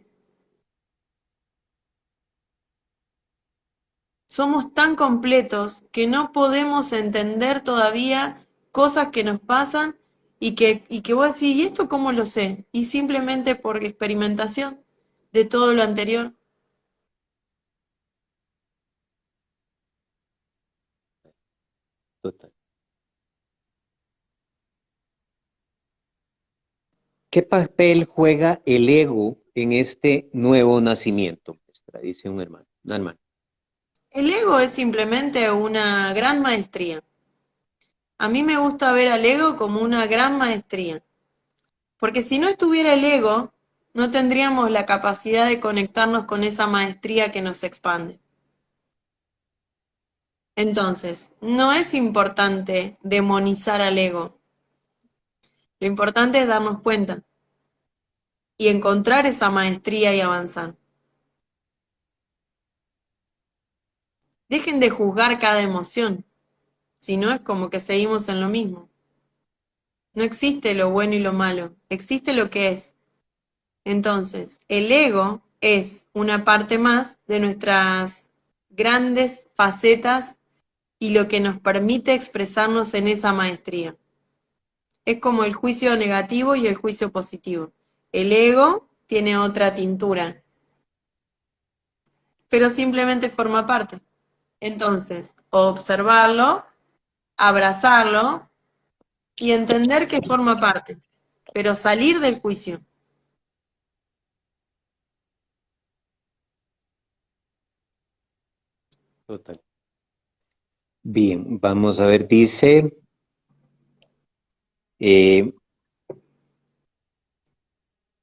Somos tan completos que no podemos entender todavía cosas que nos pasan y que vos decís, ¿y esto cómo lo sé? Y simplemente por experimentación de todo lo anterior. Total. ¿Qué papel juega el ego en este nuevo nacimiento, maestra? Dice un hermano, una hermana. El ego es simplemente una gran maestría. A mí me gusta ver al ego como una gran maestría, porque si no estuviera el ego, no tendríamos la capacidad de conectarnos con esa maestría que nos expande. Entonces, no es importante demonizar al ego. Lo importante es darnos cuenta y encontrar esa maestría y avanzar. Dejen de juzgar cada emoción, si no es como que seguimos en lo mismo. No existe lo bueno y lo malo, existe lo que es. Entonces, el ego es una parte más de nuestras grandes facetas y lo que nos permite expresarnos en esa maestría. Es como el juicio negativo y el juicio positivo. El ego tiene otra tintura, pero simplemente forma parte. Entonces, observarlo, abrazarlo y entender que forma parte, pero salir del juicio. Total. Bien, vamos a ver, dice, eh,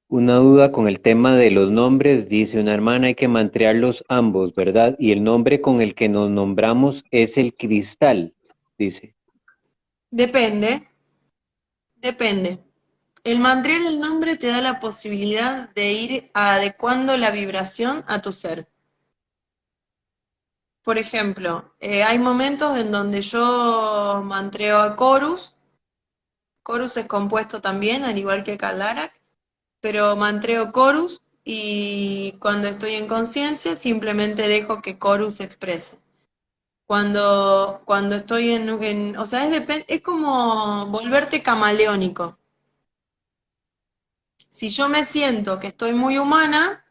una duda con el tema de los nombres, dice una hermana, hay que mantrearlos ambos, ¿verdad? Y el nombre con el que nos nombramos es el cristal, dice. Depende, depende. El mantrear el nombre te da la posibilidad de ir adecuando la vibración a tu ser. Por ejemplo, hay momentos en donde yo mantreo a Chorus. Chorus es compuesto también, al igual que Kalarak, pero mantreo Chorus y cuando estoy en conciencia simplemente dejo que Chorus se exprese. Cuando estoy o sea, es como volverte camaleónico. Si yo me siento que estoy muy humana,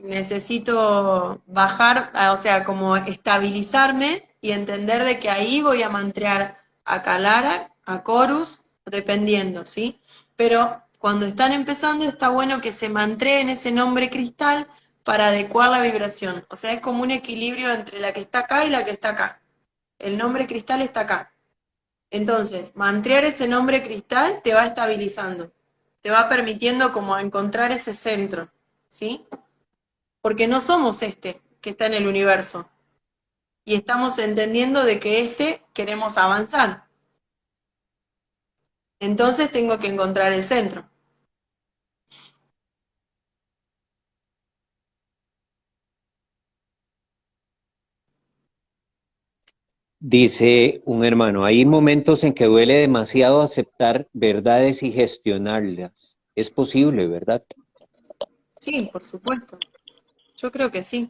necesito bajar, o sea, como estabilizarme y entender de que ahí voy a mantrear a Kalara, a Chorus, dependiendo, ¿sí? Pero cuando están empezando está bueno que se mantreen ese nombre cristal para adecuar la vibración. O sea, es como un equilibrio entre la que está acá y la que está acá. El nombre cristal está acá. Entonces, mantrear ese nombre cristal te va estabilizando, te va permitiendo como encontrar ese centro, ¿sí? Porque no somos este que está en el universo y estamos entendiendo de que este queremos avanzar. Entonces tengo que encontrar el centro. Dice un hermano, hay momentos en que duele demasiado aceptar verdades y gestionarlas. Es posible, ¿verdad? Sí, por supuesto. Yo creo que sí.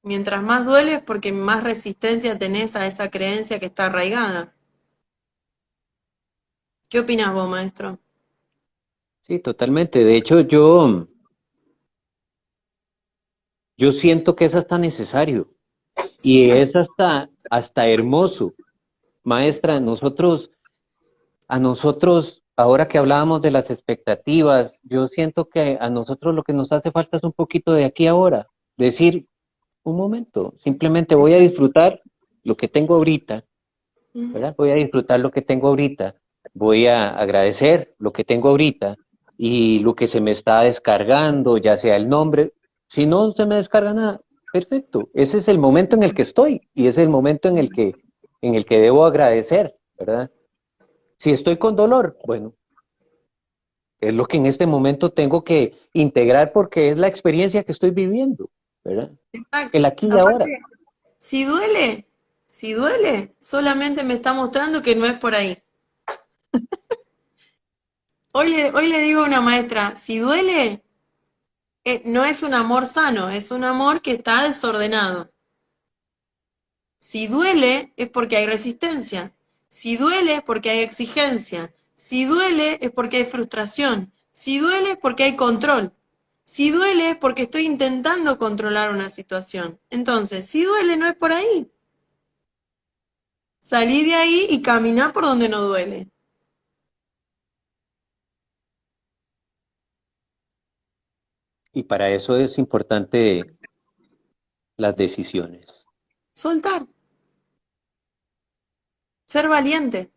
Mientras más duele es porque más resistencia tenés a esa creencia que está arraigada. ¿Qué opinas vos, maestro? Sí, totalmente. De hecho, yo siento que es hasta necesario Sí, y es hasta hermoso. Maestra, a nosotros, ahora que hablábamos de las expectativas, yo siento que a nosotros lo que nos hace falta es un poquito de aquí ahora. Decir, un momento, simplemente voy a disfrutar lo que tengo ahorita, ¿verdad? Voy a disfrutar lo que tengo ahorita, voy a agradecer lo que tengo ahorita y lo que se me está descargando, ya sea el nombre, si no se me descarga nada, perfecto, ese es el momento en el que estoy y ese es el momento en el que debo agradecer, ¿verdad? Si estoy con dolor, bueno, es lo que en este momento tengo que integrar porque es la experiencia que estoy viviendo. ¿verdad? El Exacto. aquí y ahora. Aparte, si duele, si duele, solamente me está mostrando que no es por ahí. Hoy le digo a una maestra, si duele, no es un amor sano, es un amor que está desordenado. Si duele es porque hay resistencia. Si duele es porque hay exigencia. Si duele es porque hay frustración. Si duele es porque hay control. Si duele es porque estoy intentando controlar una situación. Entonces, si duele no es por ahí. Salí de ahí y caminá por donde no duele. Y para eso es importante las decisiones. Soltar. Ser valiente.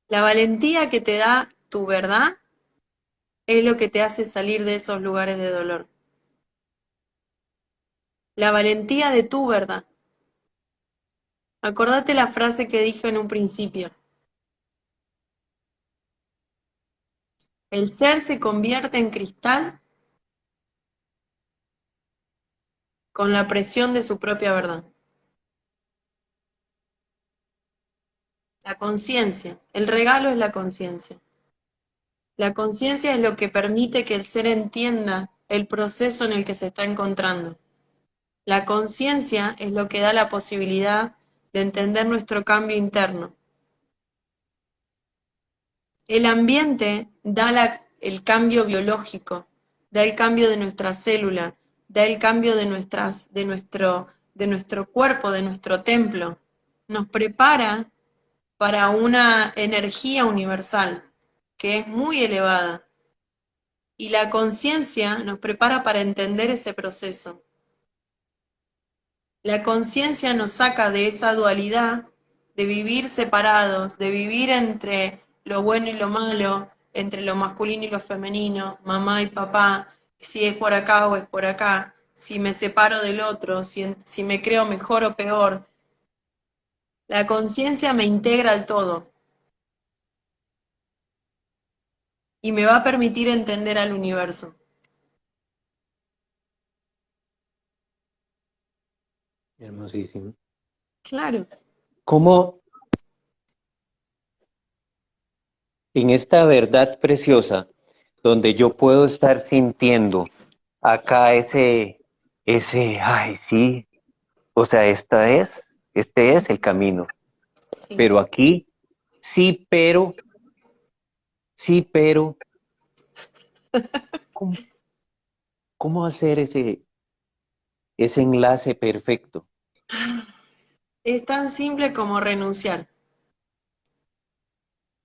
La valentía que te da tu verdad es lo que te hace salir de esos lugares de dolor. La valentía de tu verdad. Acordate la frase que dije en un principio. El ser se convierte en cristal con la presión de su propia verdad. La conciencia. El regalo es la conciencia. La conciencia es lo que permite que el ser entienda el proceso en el que se está encontrando. La conciencia es lo que da la posibilidad de entender nuestro cambio interno. El ambiente da el cambio biológico, da el cambio de nuestra célula, da el cambio de nuestro cuerpo, de nuestro templo. Nos prepara para una energía universal que es muy elevada. Y la conciencia nos prepara para entender ese proceso. La conciencia nos saca de esa dualidad de vivir separados, de vivir entre lo bueno y lo malo, entre lo masculino y lo femenino, mamá y papá, si es por acá o es por acá, si me separo del otro, si me creo mejor o peor. La conciencia me integra al todo y me va a permitir entender al universo. Hermosísimo. Claro. ¿Cómo en esta verdad preciosa, donde yo puedo estar sintiendo acá ay, sí, o sea, este es el camino, Sí. pero aquí, sí, sí, pero, ¿cómo, cómo hacer ese enlace perfecto? Es tan simple como renunciar.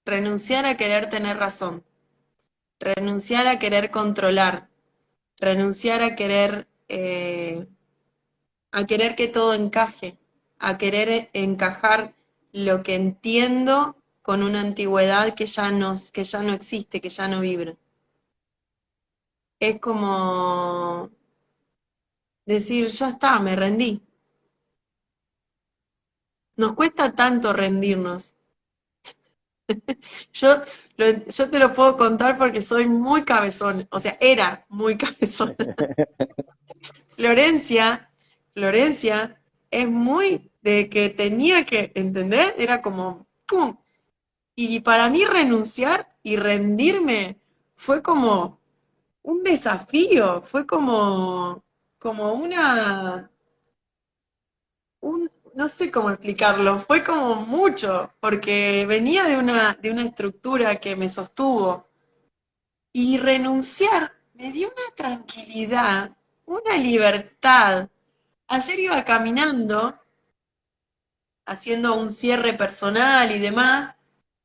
Renunciar a querer tener razón. Renunciar a querer controlar. Renunciar a querer que todo encaje. A querer encajar lo que entiendo con una antigüedad que ya no existe, que ya no vibra. Es como decir, ya está, me rendí. Nos cuesta tanto rendirnos. Yo, yo te lo puedo contar porque soy muy cabezón, o sea, era muy cabezón. Florencia, Florencia es muy de que tenía que, ¿entender? Era como, ¡pum! Y para mí renunciar y rendirme fue como un desafío, fue como no sé cómo explicarlo, fue como mucho, porque venía de una estructura que me sostuvo. Y renunciar me dio una tranquilidad, una libertad. Ayer iba caminando, haciendo un cierre personal y demás,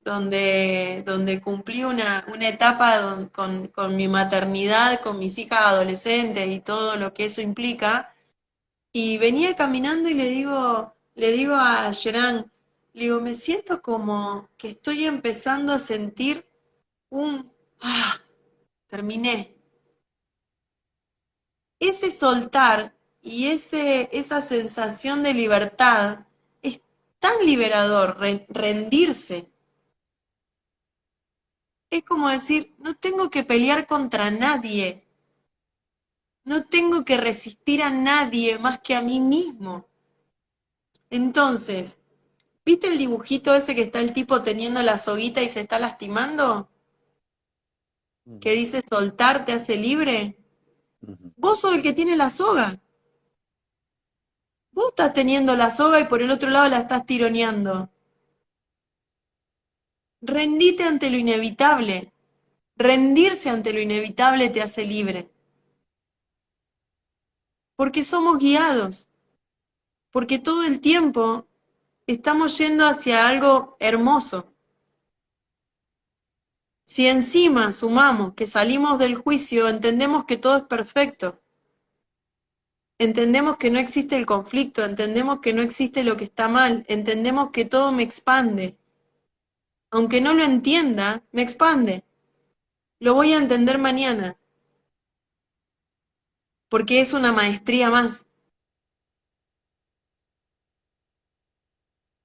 donde cumplí una etapa con mi maternidad, con mis hijas adolescentes y todo lo que eso implica. Y venía caminando y le digo a Gerán, le digo, me siento como que estoy empezando a sentir un, terminé. Ese soltar y esa sensación de libertad es tan liberador, rendirse. Es como decir, no tengo que pelear contra nadie. No tengo que resistir a nadie más que a mí mismo. Entonces, ¿viste el dibujito ese que está el tipo teniendo la soguita y se está lastimando? Que Ujú, dice soltar te hace libre. ujú. Vos sos el que tiene la soga. Vos estás teniendo la soga y por el otro lado la estás tironeando. Rendite ante lo inevitable. Rendirse ante lo inevitable te hace libre. Porque somos guiados. Porque todo el tiempo estamos yendo hacia algo hermoso. Si encima sumamos que salimos del juicio, entendemos que todo es perfecto. Entendemos que no existe el conflicto, entendemos que no existe lo que está mal, entendemos que todo me expande. Aunque no lo entienda, me expande. Lo voy a entender mañana, porque es una maestría más.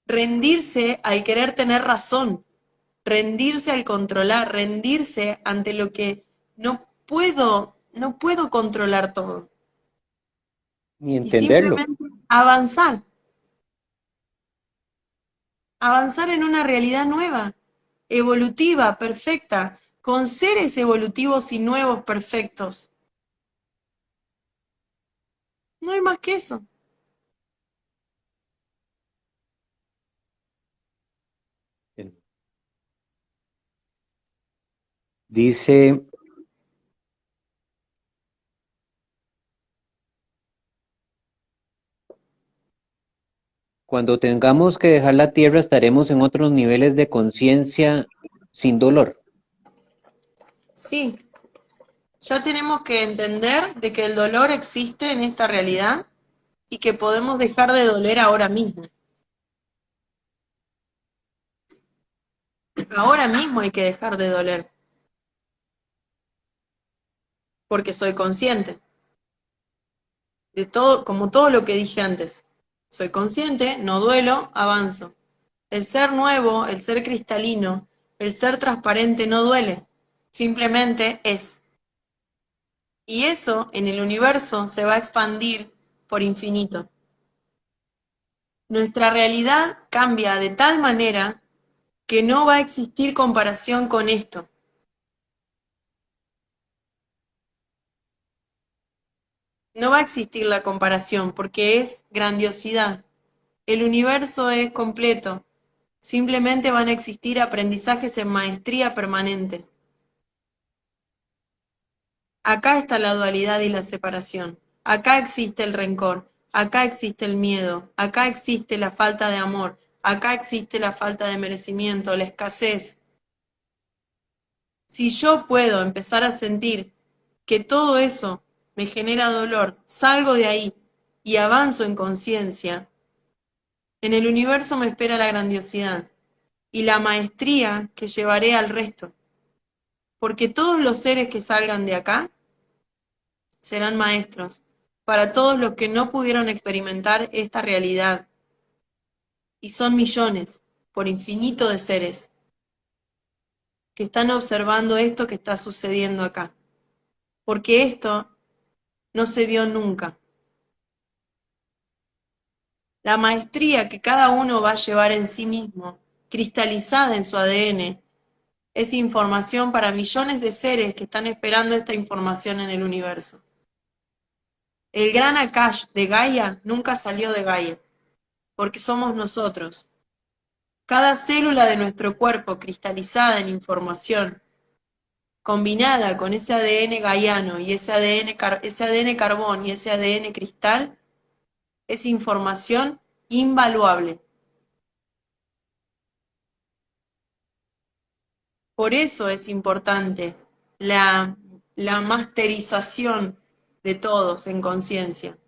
Rendirse al querer tener razón, rendirse al controlar, rendirse ante lo que no puedo controlar todo. Ni Y entenderlo. simplemente avanzar, avanzar en una realidad nueva, evolutiva, perfecta, con seres evolutivos y nuevos perfectos. No hay más que eso. Dice, cuando tengamos que dejar la tierra estaremos en otros niveles de conciencia sin dolor. Sí, ya tenemos que entender de que el dolor existe en esta realidad y que podemos dejar de doler ahora mismo. Ahora mismo hay que dejar de doler, porque soy consciente de todo, como todo lo que dije antes. Soy consciente, no duelo, avanzo. El ser nuevo, el ser cristalino, el ser transparente no duele, simplemente es. Y eso en el universo se va a expandir por infinito. Nuestra realidad cambia de tal manera que no va a existir comparación con esto. No va a existir la comparación porque es grandiosidad. El universo es completo. Simplemente van a existir aprendizajes en maestría permanente. Acá está la dualidad y la separación. Acá existe el rencor. Acá existe el miedo. Acá existe la falta de amor. Acá existe la falta de merecimiento, la escasez. Si yo puedo empezar a sentir que todo eso me genera dolor, salgo de ahí y avanzo en conciencia, en el universo me espera la grandiosidad y la maestría que llevaré al resto, porque todos los seres que salgan de acá serán maestros para todos los que no pudieron experimentar esta realidad, y son millones, por infinito de seres, que están observando esto que está sucediendo acá, porque esto no se dio nunca. La maestría que cada uno va a llevar en sí mismo, cristalizada en su ADN, es información para millones de seres que están esperando esta información en el universo. El gran Akash de Gaia nunca salió de Gaia, porque somos nosotros. Cada célula de nuestro cuerpo cristalizada en información, combinada con ese ADN gaiano y ese ADN carbón y ese ADN cristal, es información invaluable. Por eso es importante la, la masterización de todos en conciencia.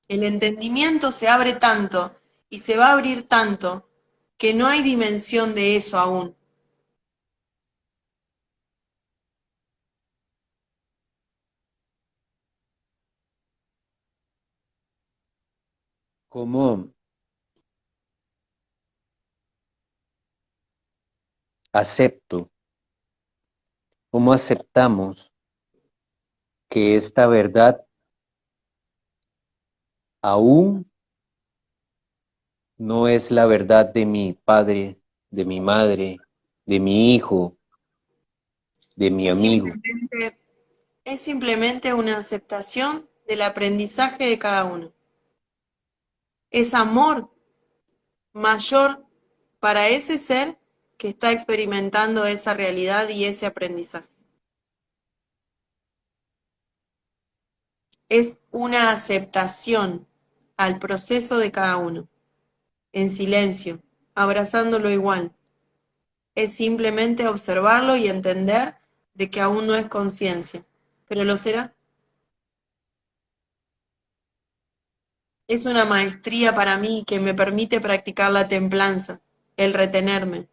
El entendimiento se abre tanto y se va a abrir tanto que no hay dimensión de eso aún. ¿Cómo acepto, cómo aceptamos que esta verdad aún no es la verdad de mi padre, de mi madre, de mi hijo, de mi Es amigo. simplemente, es simplemente una aceptación del aprendizaje de cada uno. Es amor mayor para ese ser que está experimentando esa realidad y ese aprendizaje. Es una aceptación al proceso de cada uno, en silencio, abrazándolo igual. Es simplemente observarlo y entender de que aún no es conciencia, pero lo será. Es una maestría para mí que me permite practicar la templanza, el retenerme,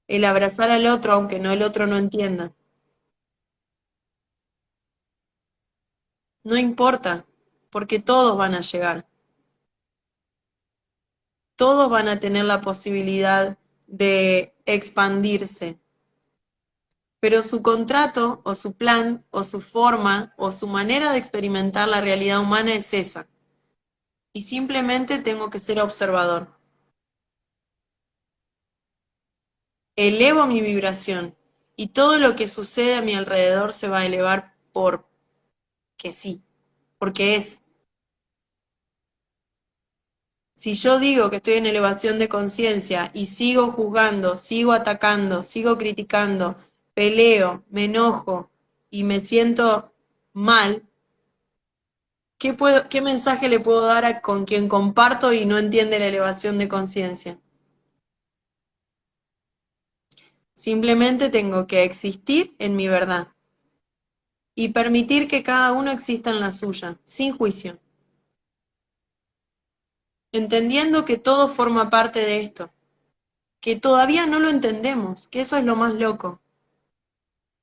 el abrazar al otro aunque el otro no entienda. No importa, porque todos van a llegar. Todos van a tener la posibilidad de expandirse. Pero su contrato o su plan o su forma o su manera de experimentar la realidad humana es esa. Y simplemente tengo que ser observador. Elevo mi vibración y todo lo que sucede a mi alrededor se va a elevar porque sí, porque es. Si yo digo que estoy en elevación de conciencia y sigo juzgando, sigo atacando, sigo criticando, peleo, me enojo y me siento mal, ¿qué mensaje le puedo dar con quien comparto y no entiende la elevación de conciencia? Simplemente tengo que existir en mi verdad y permitir que cada uno exista en la suya, sin juicio, entendiendo que todo forma parte de esto, que todavía no lo entendemos, que eso es lo más loco.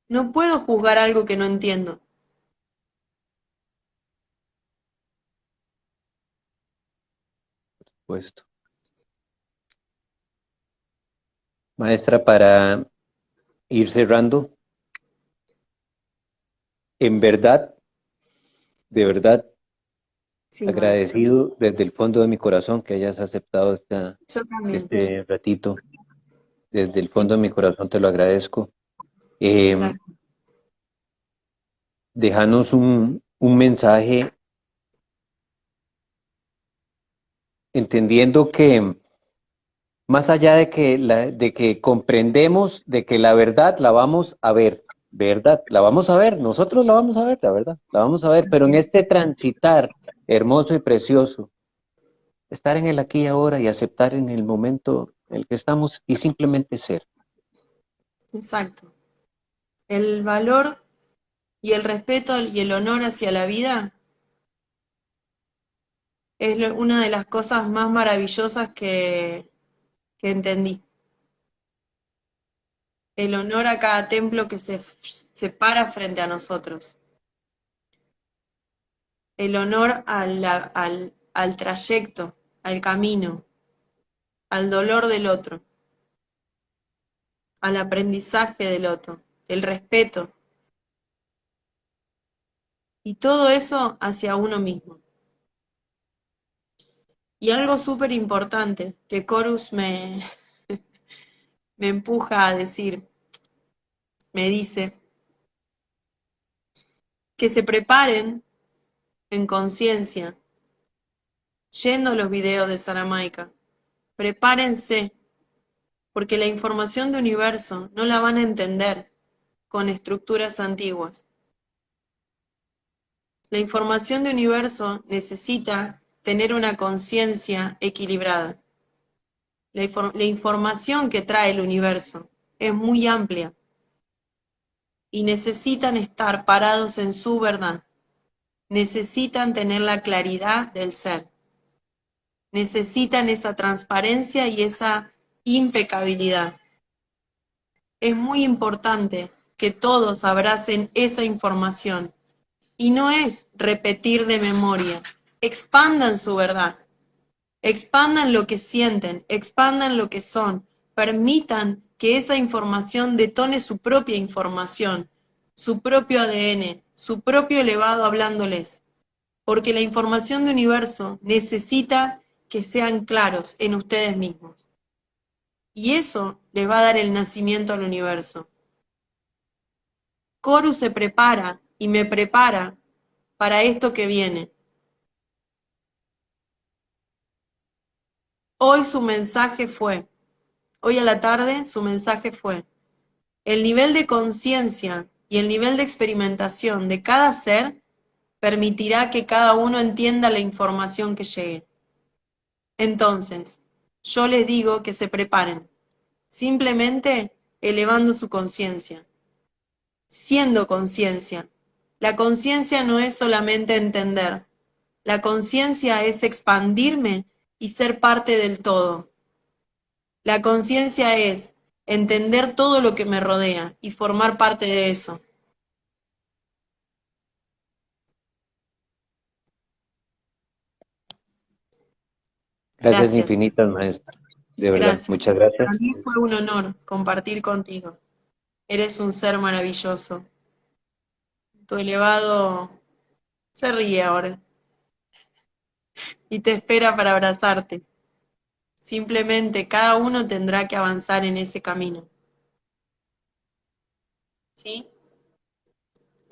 No puedo juzgar algo que no entiendo. Puesto. Maestra, para ir cerrando, en verdad, de verdad, Sí, maestro. agradecido desde el fondo de mi corazón que hayas aceptado Yo también. este ratito. Desde el Sí, fondo de mi corazón te lo agradezco. Eh, gracias. Déjanos un mensaje entendiendo que más allá de que, de que comprendemos de que la verdad la vamos a ver, ¿verdad? La vamos a ver, nosotros la vamos a ver, la verdad, la vamos a ver, pero en este transitar hermoso y precioso, estar en el aquí y ahora y aceptar en el momento en el que estamos y simplemente ser. Exacto. El valor y el respeto y el honor hacia la vida es una de las cosas más maravillosas que entendí. El honor a cada templo que se para frente a nosotros. El honor al trayecto, al camino, al dolor del otro, al aprendizaje del otro, el respeto. Y todo eso hacia uno mismo. Y algo súper importante que Corus me empuja a decir, me dice, que se preparen en conciencia, yendo a los videos de Saramaica. Prepárense, porque la información de universo no la van a entender con estructuras antiguas. La información de universo necesita tener una conciencia equilibrada. La información que trae el universo es muy amplia y necesitan estar parados en su verdad. Necesitan tener la claridad del ser. Necesitan esa transparencia y esa impecabilidad. Es muy importante que todos abracen esa información. Y no es repetir de memoria. Expandan su verdad. Expandan lo que sienten. Expandan lo que son. Permitan que esa información detone su propia información, su propio ADN, su propio elevado hablándoles. Porque la información de universo necesita que sean claros en ustedes mismos. Y eso les va a dar el nacimiento al universo. Corus se prepara y me prepara para esto que viene. Hoy su mensaje fue, hoy a la tarde su mensaje fue, el nivel de conciencia y el nivel de experimentación de cada ser permitirá que cada uno entienda la información que llegue. Entonces, yo les digo que se preparen, simplemente elevando su conciencia, siendo conciencia. La conciencia no es solamente entender, la conciencia es expandirme y ser parte del todo. La conciencia es entender todo lo que me rodea y formar parte de eso. Gracias Gracias, infinitas, maestra. De verdad, gracias. muchas Para gracias. mí fue un honor compartir contigo. Eres un ser maravilloso. Tu elevado se ríe ahora y te espera para abrazarte. Simplemente cada uno tendrá que avanzar en ese camino. ¿Sí?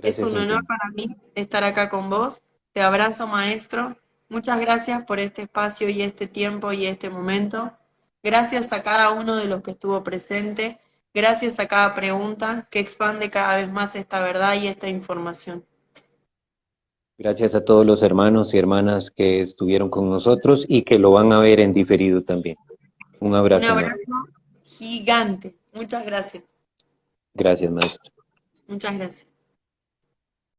Es Gracias un honor infinitas. para mí estar acá con vos. Te abrazo, maestro. Muchas gracias por este espacio y este tiempo y este momento. Gracias a cada uno de los que estuvo presente. Gracias a cada pregunta que expande cada vez más esta verdad y esta información. Gracias a todos los hermanos y hermanas que estuvieron con nosotros y que lo van a ver en diferido también. Un Un abrazo enorme. abrazo gigante. Muchas gracias. Gracias, maestro. Muchas gracias.